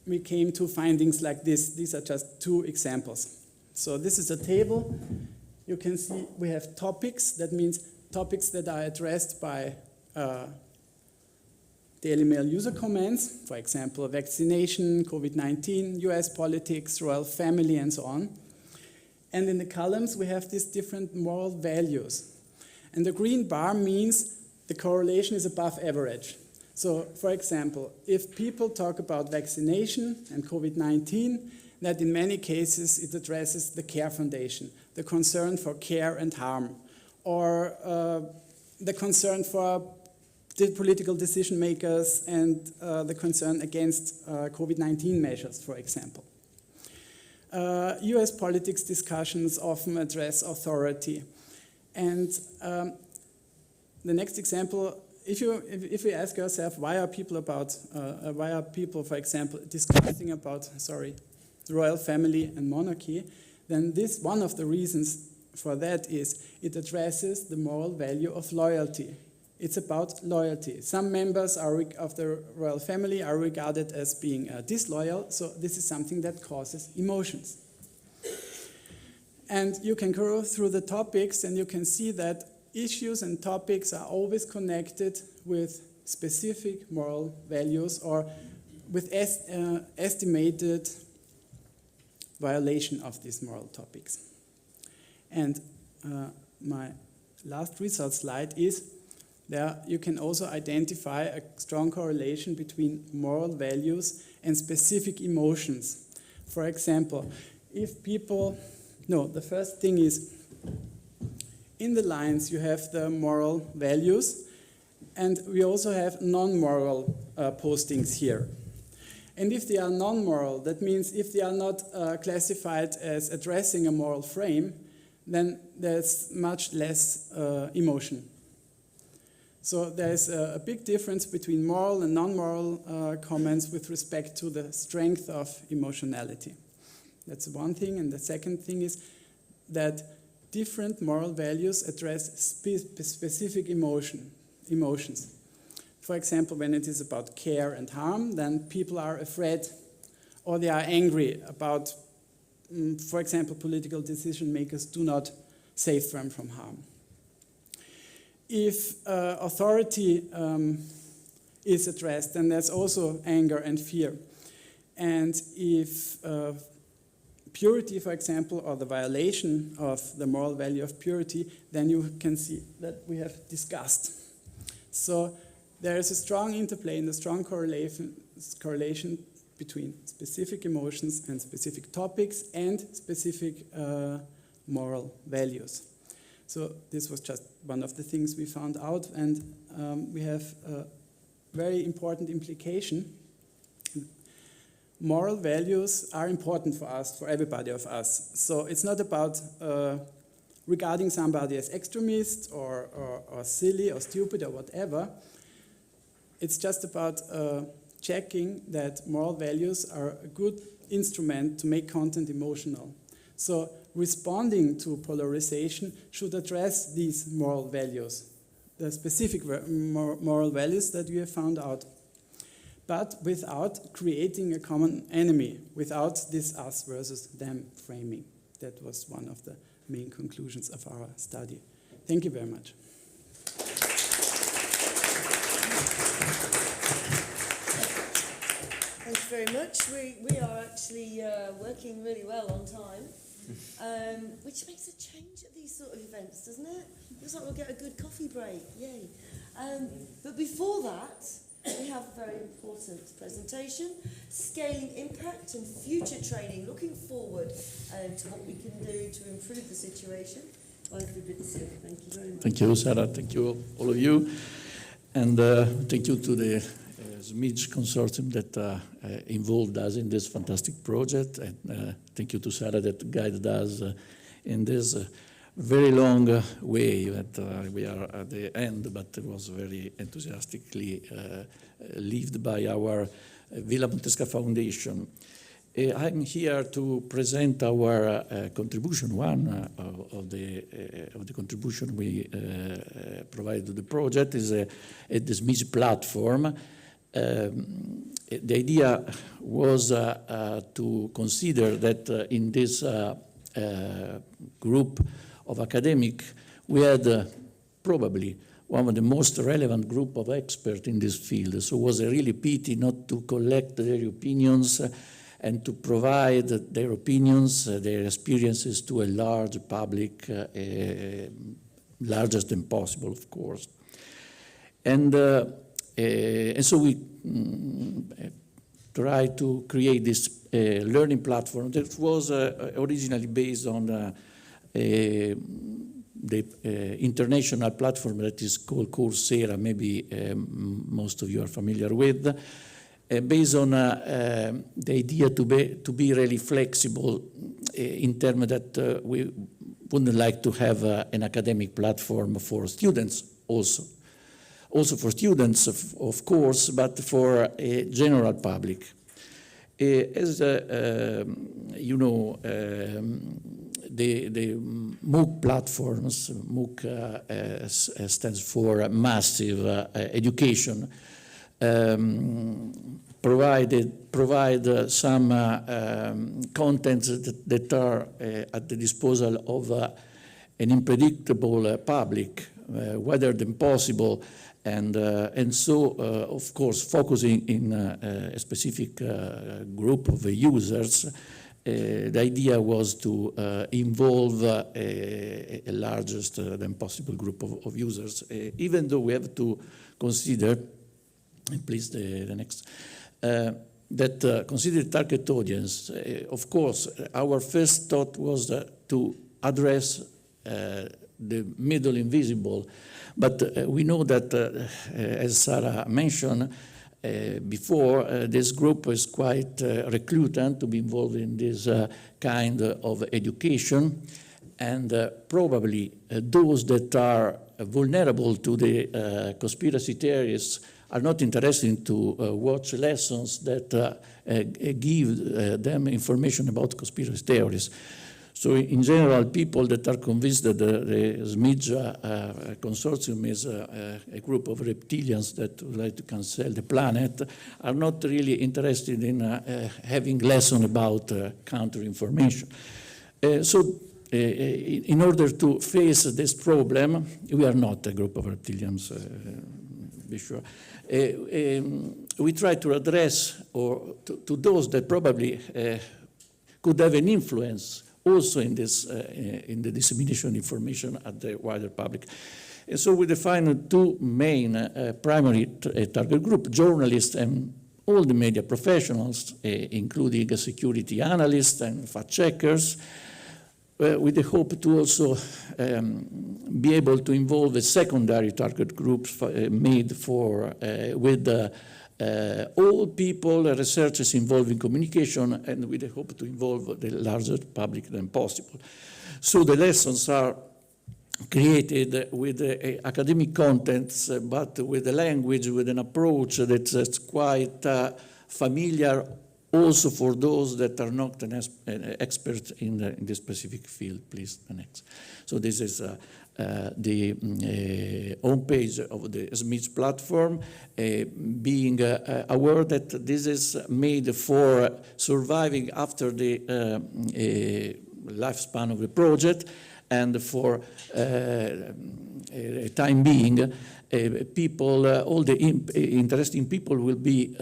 Speaker 6: we came to findings like this. These are just 2 examples. So this is a table. You can see we have topics. That means topics that are addressed by Daily Mail user comments, for example, vaccination, COVID-19, US politics, royal family, and so on. And in the columns, we have these different moral values. And the green bar means the correlation is above average. So, for example, if people talk about vaccination and COVID-19, that in many cases it addresses the care foundation, the concern for care and harm, or the concern for the political decision makers and the concern against COVID-19 measures, for example. US politics discussions often address authority. And the next example, if we ask ourselves why are people, for example, discussing about, the royal family and monarchy, then this, one of the reasons for that is it addresses the moral value of loyalty. It's about loyalty. Some members of the royal family are regarded as being disloyal, so this is something that causes emotions. And you can go through the topics and you can see that issues and topics are always connected with specific moral values or with estimated violation of these moral topics. And my last result slide is there you can also identify a strong correlation between moral values and specific emotions. For example, if people, the first thing is in the lines you have the moral values, and we also have non-moral postings here. And if they are non-moral, that means if they are not classified as addressing a moral frame, then there's much less emotion. So there's a big difference between moral and non-moral comments with respect to the strength of emotionality. That's one thing. And the second thing is that different moral values address specific emotions. For example, when it is about care and harm, then people are afraid or they are angry about, for example, political decision makers do not save them from harm. If authority is addressed, then there's also anger and fear. And if purity, for example, or the violation of the moral value of purity, then you can see that we have disgust. So there is a strong interplay and a strong correlation between specific emotions and specific topics and specific moral values. So this was just one of the things we found out, and we have a very important implication. Moral values are important for us, for everybody of us. So it's not about regarding somebody as extremist or silly or stupid or whatever. It's just about checking that moral values are a good instrument to make content emotional. So responding to polarization should address these moral values, the specific moral values that we have found out, but without creating a common enemy, without this us versus them framing. That was one of the main conclusions of our study. Thank you very much.
Speaker 2: Thank you very much. We are actually working really well on time, which makes a change at these sort of events, doesn't it? Looks like we'll get a good coffee break, yay. But before that, we have a very important presentation, Scaling Impact and Future Training, looking forward to what we can do to improve the situation. Thank you very much.
Speaker 7: Thank you, Sarah. Thank you, all of you. And thank you to the Smidge consortium that involved us in this fantastic project. And thank you to Sarah that guided us in this very long way that we are at the end, but it was very enthusiastically lived by our Villa Montesca Foundation. I'm here to present our contribution, one of the contribution we provided to the project is the Smidge platform. The idea was to consider that in this group of academic, we had probably one of the most relevant group of experts in this field. So it was a really pity not to collect their opinions and to provide their opinions, their experiences to a large public, largest than possible, of course. And so we tried to create this learning platform that was originally based on the international platform that is called Coursera, maybe most of you are familiar with, based on the idea to be really flexible in terms that we wouldn't like to have an academic platform for students also for students, of course, but for a general public. As you know, the MOOC platforms, MOOC stands for Massive Education, provide some contents that are at the disposal of an unpredictable public, wider than possible, and so, of course, focusing in a specific group of users. The idea was to involve a largest than possible group of users, even though we have to consider, please the next, that consider target audience. Of course, our first thought was to address the middle invisible, but we know that, as Sarah mentioned before, this group is quite reclutant to be involved in this kind of education, and probably those that are vulnerable to the conspiracy theorists are not interested to watch lessons that give them information about conspiracy theories. So in general, people that are convinced that the Smidge consortium is a group of reptilians that would like to cancel the planet are not really interested in having lessons about counter-information. In order to face this problem, we are not a group of reptilians, be sure. We try to address to those that probably could have an influence also in this in the dissemination of information at the wider public. And so we define two main primary target groups: journalists and all the media professionals, including security analysts and fact checkers, with the hope to also be able to involve a secondary target group made for with all people, researchers involved in communication, and with the hope to involve the largest public than possible. So the lessons are created with academic contents, but with a language, with an approach that's quite familiar also for those that are not an expert in the specific field. Please, the next. So this is the homepage of the Smidge platform, being aware that this is made for surviving after the lifespan of the project, and for time being, people, all the interesting people will be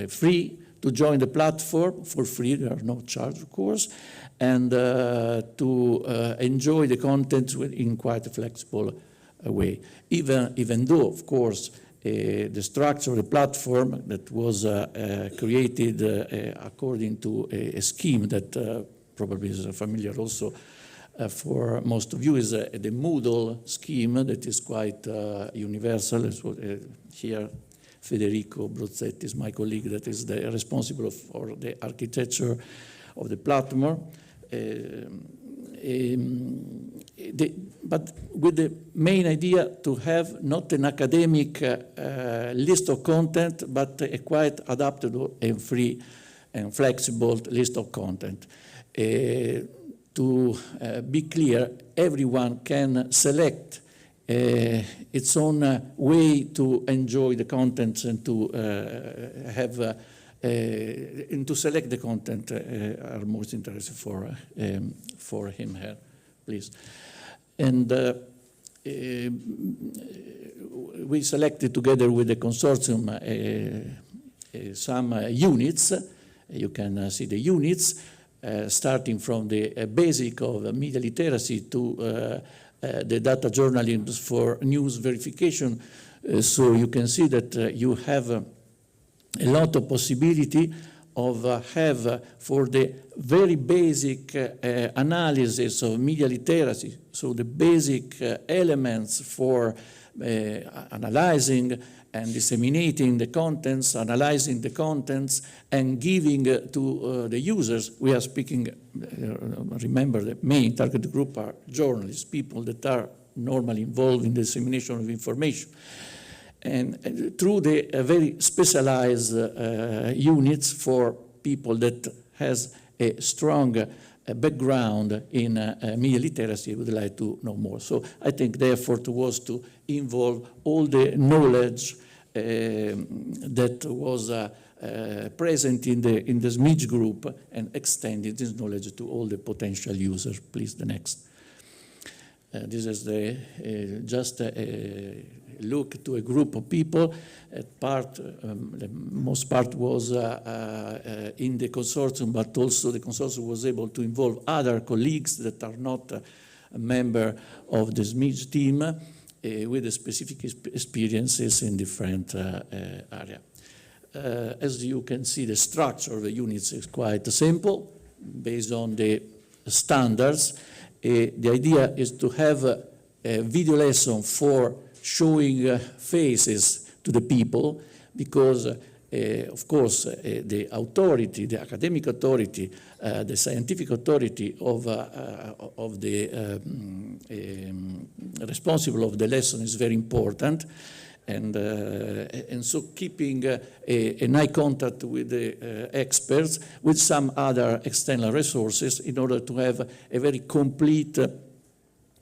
Speaker 7: free to join the platform for free. There are no charge, of course, and to enjoy the content in quite a flexible way. Even though, of course, the structure of the platform that was created according to a scheme that probably is familiar also for most of you, is the Moodle scheme that is quite universal. Here, Federico Brozzetti is my colleague that is responsible for the architecture of the platform. But with the main idea to have not an academic list of content, but a quite adaptable and free and flexible list of content. To be clear, everyone can select its own way to enjoy the contents and to have and to select the content are most interested for him here, please. And we selected together with the consortium some units. You can see the units. Starting from the basic of media literacy to the data journalism for news verification. So you can see that you have a lot of possibility of have for the very basic analysis of media literacy, so the basic elements for analyzing and disseminating the contents, analyzing the contents, and giving to the users. We are speaking, remember, the main target group are journalists, people that are normally involved in the dissemination of information. and through the very specialized units for people that has a strong background in media literacy would like to know more. So I think the effort was to involve all the knowledge that was present in the Smidge group and extended this knowledge to all the potential users. Please, the next. This is just a look to a group of people. The most part was in the consortium, but also the consortium was able to involve other colleagues that are not a member of the Smidge team with specific experiences in different areas. As you can see, the structure of the units is quite simple, based on the standards. The idea is to have a video lesson for showing faces to the people, because, of course, the authority, the academic authority, the scientific authority of the responsible of the lesson is very important. And so keeping an eye contact with the experts, with some other external resources, in order to have a very complete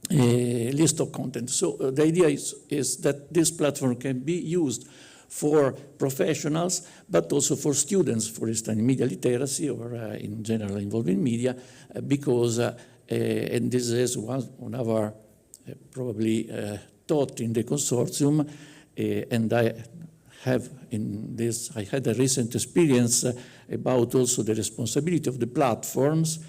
Speaker 7: list of content. So the idea is that this platform can be used for professionals, but also for students, for instance, in media literacy or in general involving media, because, and this is one of our probably taught in the consortium, and I have in this, I had a recent experience about also the responsibility of the platforms,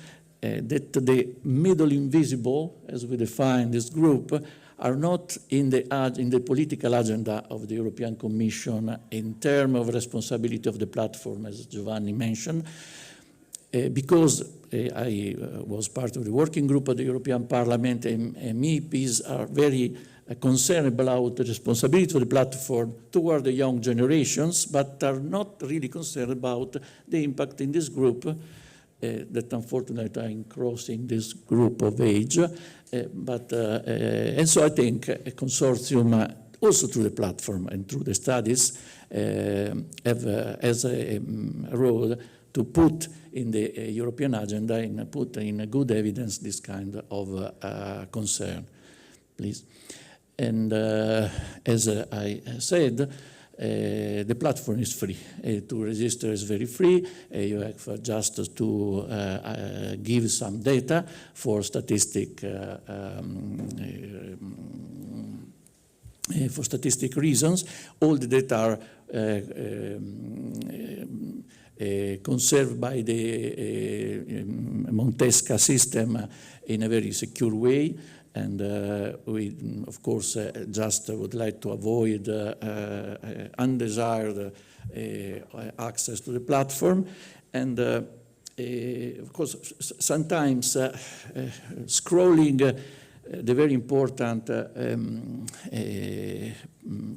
Speaker 7: that the middle invisible, as we define this group, are not in the political agenda of the European Commission in terms of responsibility of the platform, as Giovanni mentioned, because I was part of the working group of the European Parliament, and MEPs are very concerned about the responsibility of the platform toward the young generations, but are not really concerned about the impact in this group that unfortunately I'm crossing this group of age. And so I think a consortium, also through the platform and through the studies, has a role to put in the European agenda and put in good evidence this kind of concern. Please. And as I said, the platform is free. To register is very free. You have just to give some data for statistic reasons. All the data are conserved by the Montesca system in a very secure way. And we, of course, just would like to avoid undesired access to the platform. And, of course, sometimes scrolling the very important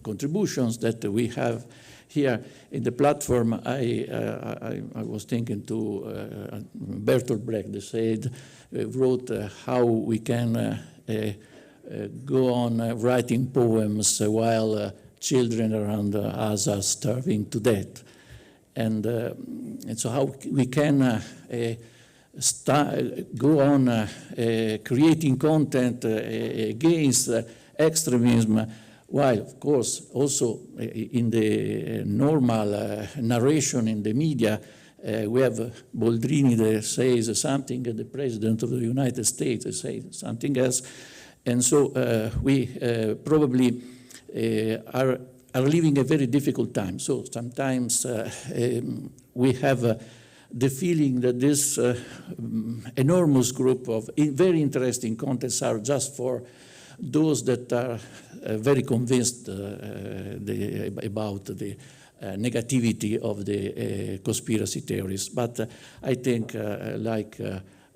Speaker 7: contributions that we have here in the platform, I was thinking to Bertolt Brecht, they said, wrote how we can go on writing poems while children around us are starving to death. And so how we can go on creating content against extremism, while, of course, also in the normal narration in the media, we have Boldrini that says something, and the President of the United States says something else. And so we probably are living a very difficult time. So sometimes we have the feeling that this enormous group of very interesting contents are just for those that are very convinced about the negativity of the conspiracy theories. But I think, like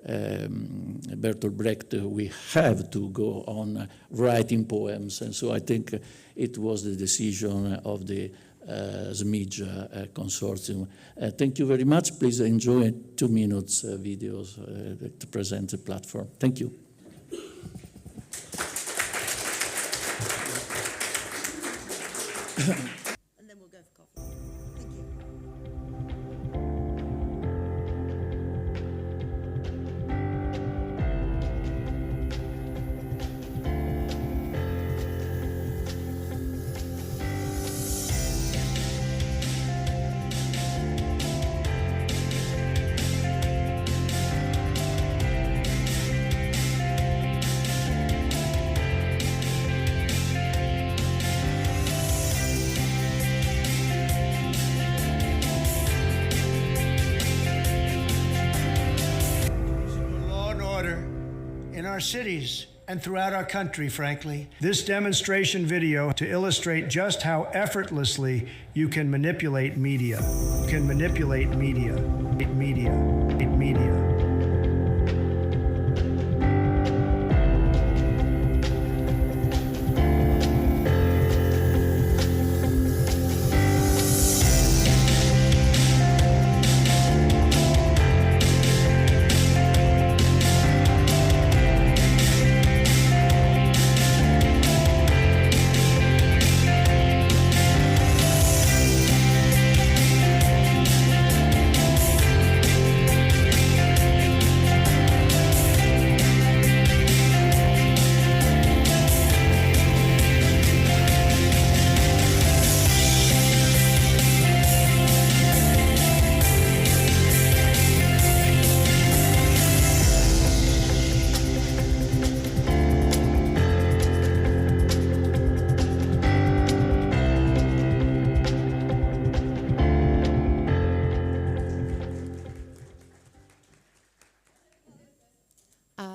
Speaker 7: Bertolt Brecht, we have to go on writing poems. And so I think it was the decision of the Smidge consortium. Thank you very much. Please enjoy 2 minutes videos that present the platform. Thank you.
Speaker 2: And then we'll go for coffee. Thank you.
Speaker 8: Law and order in our cities and throughout our country, frankly. This demonstration video to illustrate just how effortlessly you can manipulate media. Media.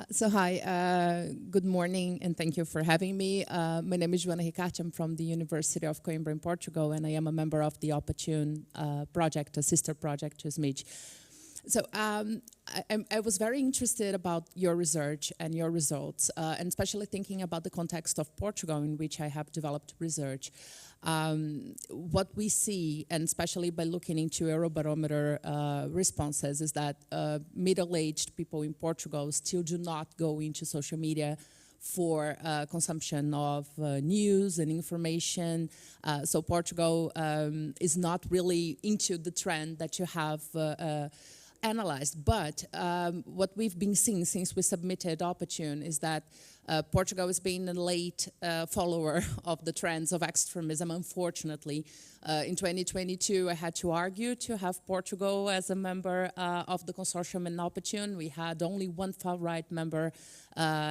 Speaker 9: So hi, good morning, and thank you for having me. My name is Giovanni Ziccardi. I'm from the University of Coimbra in Portugal, and I am a member of the Opportune project, a sister project to Smidge. So I was very interested about your research and your results, and especially thinking about the context of Portugal in which I have developed research. What we see, and especially by looking into Eurobarometer responses, is that middle-aged people in Portugal still do not go into social media for consumption of news and information. So Portugal is not really into the trend that you have analyzed. But what we've been seeing since we submitted Opportune is that Portugal has been a late follower of the trends of extremism, unfortunately. In 2022, I had to argue to have Portugal as a member of the consortium in Opportune. We had only one far-right member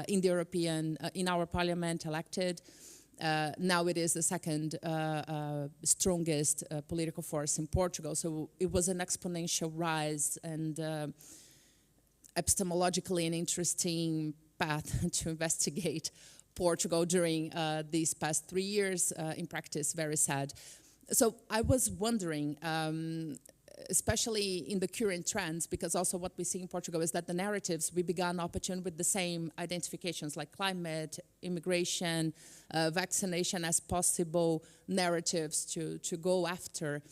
Speaker 9: in the European, in our parliament elected. Now it is the second strongest political force in Portugal. So it was an exponential rise and epistemologically an interesting path to investigate Portugal during these past 3 years. In practice, very sad. So I was wondering, especially in the current trends, because also what we see in Portugal is that the narratives, we began Opportune with the same identifications like climate, immigration, vaccination as possible narratives to go after.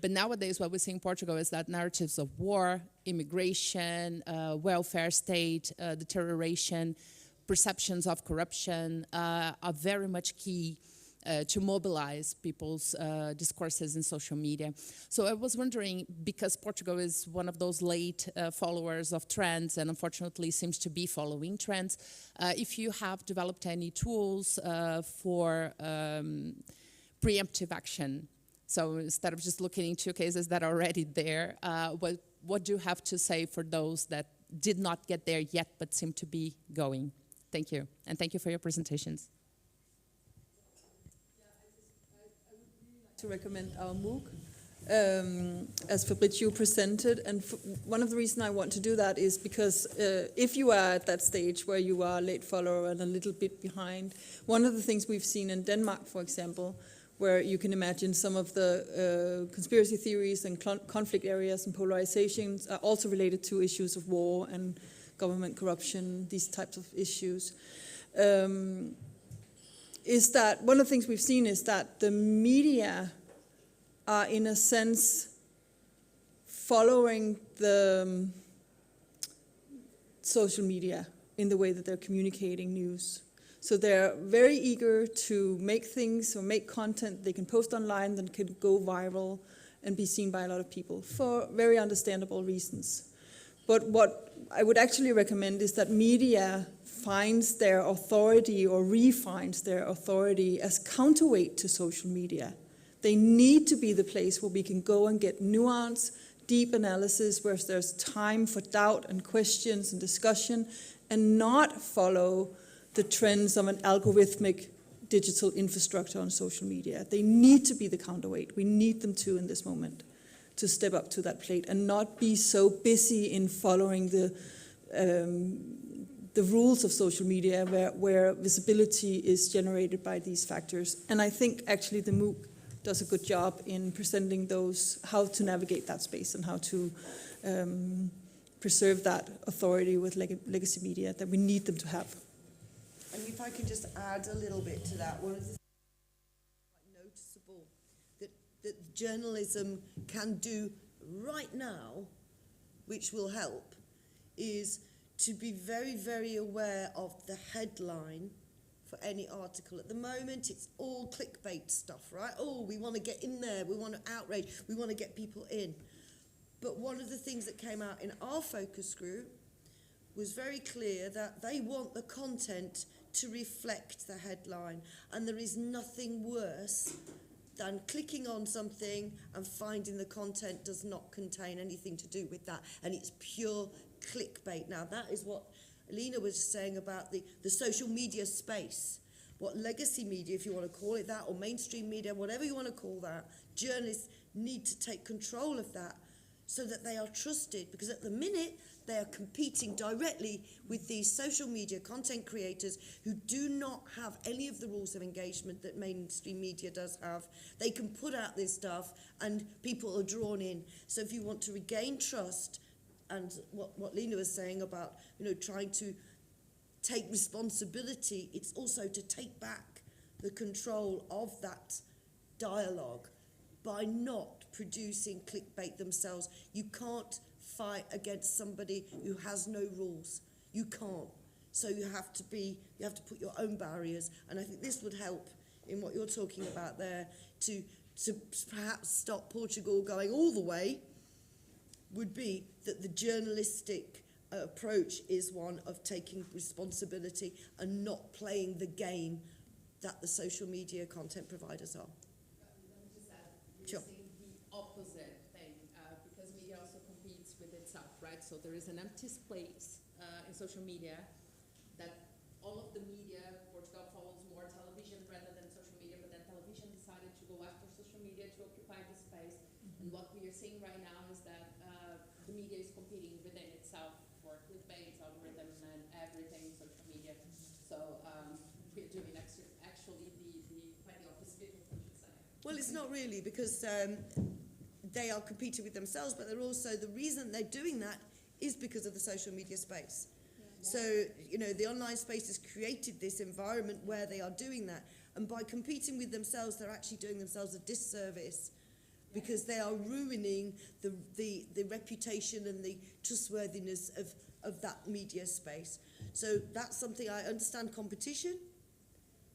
Speaker 9: But nowadays what we see in Portugal is that narratives of war, immigration, welfare state, deterioration, perceptions of corruption are very much key to mobilize people's discourses in social media. So I was wondering, because Portugal is one of those late followers of trends and unfortunately seems to be following trends, if you have developed any tools for preemptive action. So instead of just looking into cases that are already there, what do you have to say for those that did not get there yet but seem to be going? Thank you, and thank you for your presentations.
Speaker 3: To recommend our MOOC, as Fabrizio presented. And one of the reasons I want to do that is because if you are at that stage where you are a late follower and a little bit behind, one of the things we've seen in Denmark, for example, where you can imagine some of the conspiracy theories and conflict areas and polarizations are also related to issues of war and government corruption, these types of issues. Is that one of the things we've seen is that the media are in a sense following the social media in the way that they're communicating news. So they're very eager to make things or make content they can post online that can go viral and be seen by a lot of people for very understandable reasons. But what I would actually recommend is that media finds their authority or refines their authority as counterweight to social media. They need to be the place where we can go and get nuance, deep analysis, where there's time for doubt and questions and discussion, and not follow the trends of an algorithmic digital infrastructure on social media. They need to be the counterweight. We need them to in this moment to step up to that plate and not be so busy in following the rules of social media where visibility is generated by these factors. And I think actually the MOOC does a good job in presenting those, how to navigate that space and how to preserve that authority with legacy media that we need them to have.
Speaker 2: And if I can just add a little bit to that, one of the things quite noticeable that journalism can do right now, which will help, is to be very, very aware of the headline for any article. At the moment, it's all clickbait stuff, right? Oh, we want to get in there, we want to outrage, we want to get people in. But one of the things that came out in our focus group was very clear that they want the content to reflect the headline. And there is nothing worse than clicking on something and finding the content does not contain anything to do with that. And it's pure clickbait. Now, that is what Alina was saying about the social media space. What legacy media, if you want to call it that, or mainstream media, whatever you want to call that, journalists need to take control of that so that they are trusted. Because at the minute, they are competing directly with these social media content creators who do not have any of the rules of engagement that mainstream media does have. They can put out this stuff and people are drawn in. So if you want to regain trust, and what Lena was saying about, trying to take responsibility, it's also to take back the control of that dialogue by not producing clickbait themselves. You can't fight against somebody who has no rules. You can't. So you have to put your own barriers. And I think this would help in what you're talking about there to perhaps stop Portugal going all the way, would be that the journalistic approach is one of taking responsibility and not playing the game that the social media content providers are.
Speaker 9: Let me just add, we're
Speaker 2: Sure.
Speaker 9: seeing the opposite thing, because media also competes with itself, right? So there is an empty space in social media that all of the media, Portugal follows more television rather than social media, but then television decided to go after social media to occupy the space. And what we are seeing right now is that the media is competing within itself for clickbait, algorithm, and everything in social media. So we're doing actually quite the opposite, I should say.
Speaker 2: Well, it's not really, because they are competing with themselves, but they're also, the reason they're doing that is because of the social media space. Yeah. So, the online space has created this environment where they are doing that. And by competing with themselves, they're actually doing themselves a disservice, because they are ruining the reputation and the trustworthiness of that media space. So that's something I understand competition,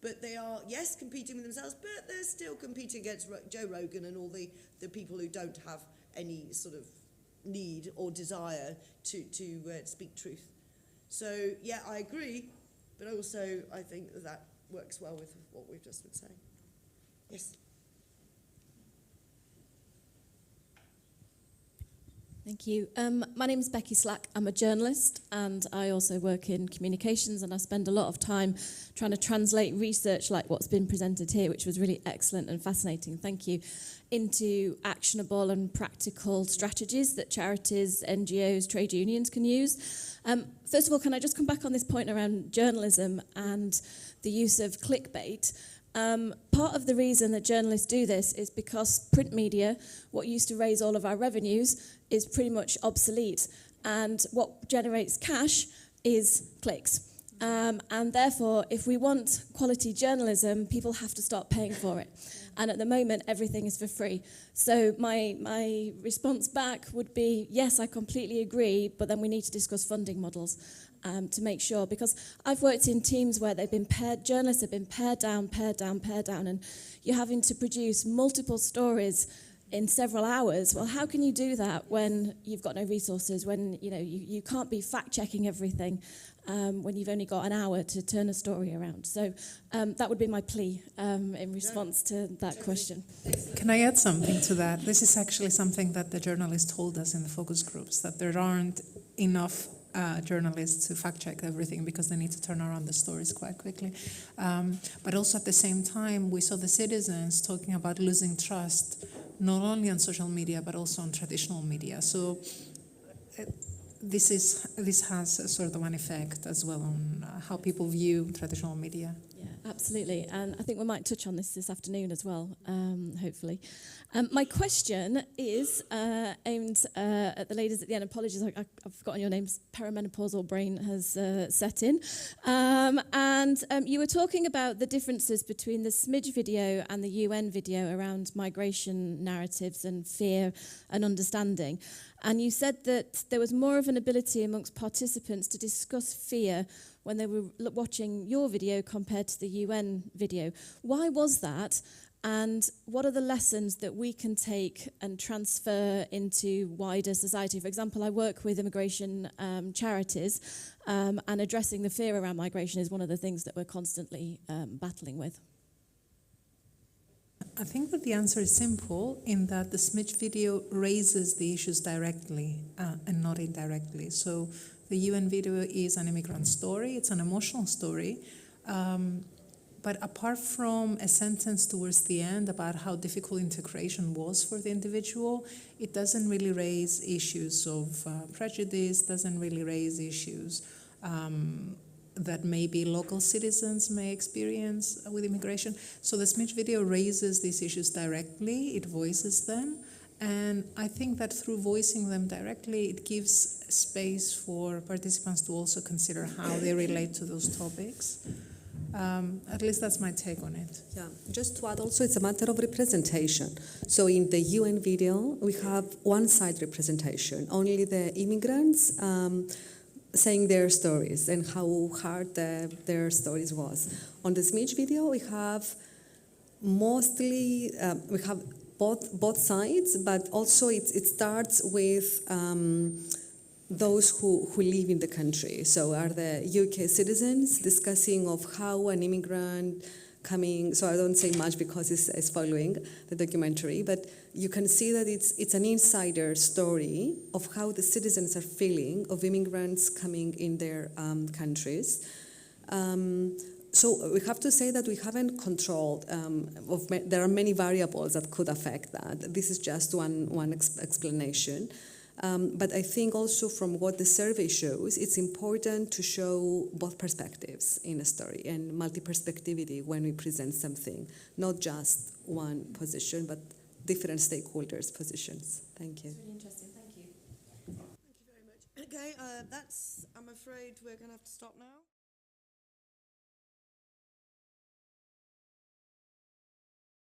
Speaker 2: but they are, yes, competing with themselves, but they're still competing against Joe Rogan and all the people who don't have any sort of need or desire to speak truth. So, yeah, I agree, but also I think that works well with what we've just been saying. Yes.
Speaker 10: Thank you. My name is Becky Slack. I'm a journalist and I also work in communications, and I spend a lot of time trying to translate research like what's been presented here, which was really excellent and fascinating. Thank you. Into actionable and practical strategies that charities, NGOs, trade unions can use. First of all, can I just come back on this point around journalism and the use of clickbait? Part of the reason that journalists do this is because print media, what used to raise all of our revenues, is pretty much obsolete. And what generates cash is clicks. And therefore, if we want quality journalism, people have to start paying for it. And at the moment, everything is for free. So my response back would be, yes, I completely agree, but then we need to discuss funding models. to make sure, because I've worked in teams where they've been journalists have been pared down, and you're having to produce multiple stories in several hours. Well, how can you do that when you've got no resources, when you can't be fact-checking everything, when you've only got an hour to turn a story around? So that would be my plea in response to that question.
Speaker 5: Can I add something to that? This is actually something that the journalists told us in the focus groups, that there aren't enough journalists to fact-check everything because they need to turn around the stories quite quickly. But also at the same time, we saw the citizens talking about losing trust, not only on social media, but also on traditional media. So this has a sort of an effect as well on how people view traditional media.
Speaker 10: Yeah, absolutely. And I think we might touch on this afternoon as well, hopefully. My question is aimed at the ladies at the end. Apologies, I've forgotten your names. Perimenopausal brain has set in. And you were talking about the differences between the Smidge video and the UN video around migration narratives and fear and understanding. And you said that there was more of an ability amongst participants to discuss fear when they were watching your video compared to the UN video. Why was that? And what are the lessons that we can take and transfer into wider society? For example, I work with immigration charities, and addressing the fear around migration is one of the things that we're constantly battling with.
Speaker 5: I think that the answer is simple in that the Smidge video raises the issues directly and not indirectly. So the UN video is an immigrant story, it's an emotional story, but apart from a sentence towards the end about how difficult integration was for the individual, it doesn't really raise issues of prejudice, doesn't really raise issues that maybe local citizens may experience with immigration. So the Smidge video raises these issues directly, it voices them, and I think that through voicing them directly, it gives space for participants to also consider how they relate to those topics. At least that's my take on it.
Speaker 4: Yeah, just to add also, it's a matter of representation. So in the UN video, we have one-side representation, only the immigrants saying their stories and how hard their stories was. On the Smidge video, we have mostly, we have both sides, but also it starts with those who live in the country. So are the UK citizens discussing of how an immigrant coming, so I don't say much because it's following the documentary, but you can see that it's an insider story of how the citizens are feeling of immigrants coming in their countries. So we have to say that we haven't controlled, there are many variables that could affect that. This is just one explanation. But I think also from what the survey shows, it's important to show both perspectives in a story and multi-perspectivity when we present something, not just one position, but different stakeholders' positions. Thank you.
Speaker 10: It's really interesting, thank you.
Speaker 2: Thank you very much. Okay, I'm afraid we're going to have to stop now.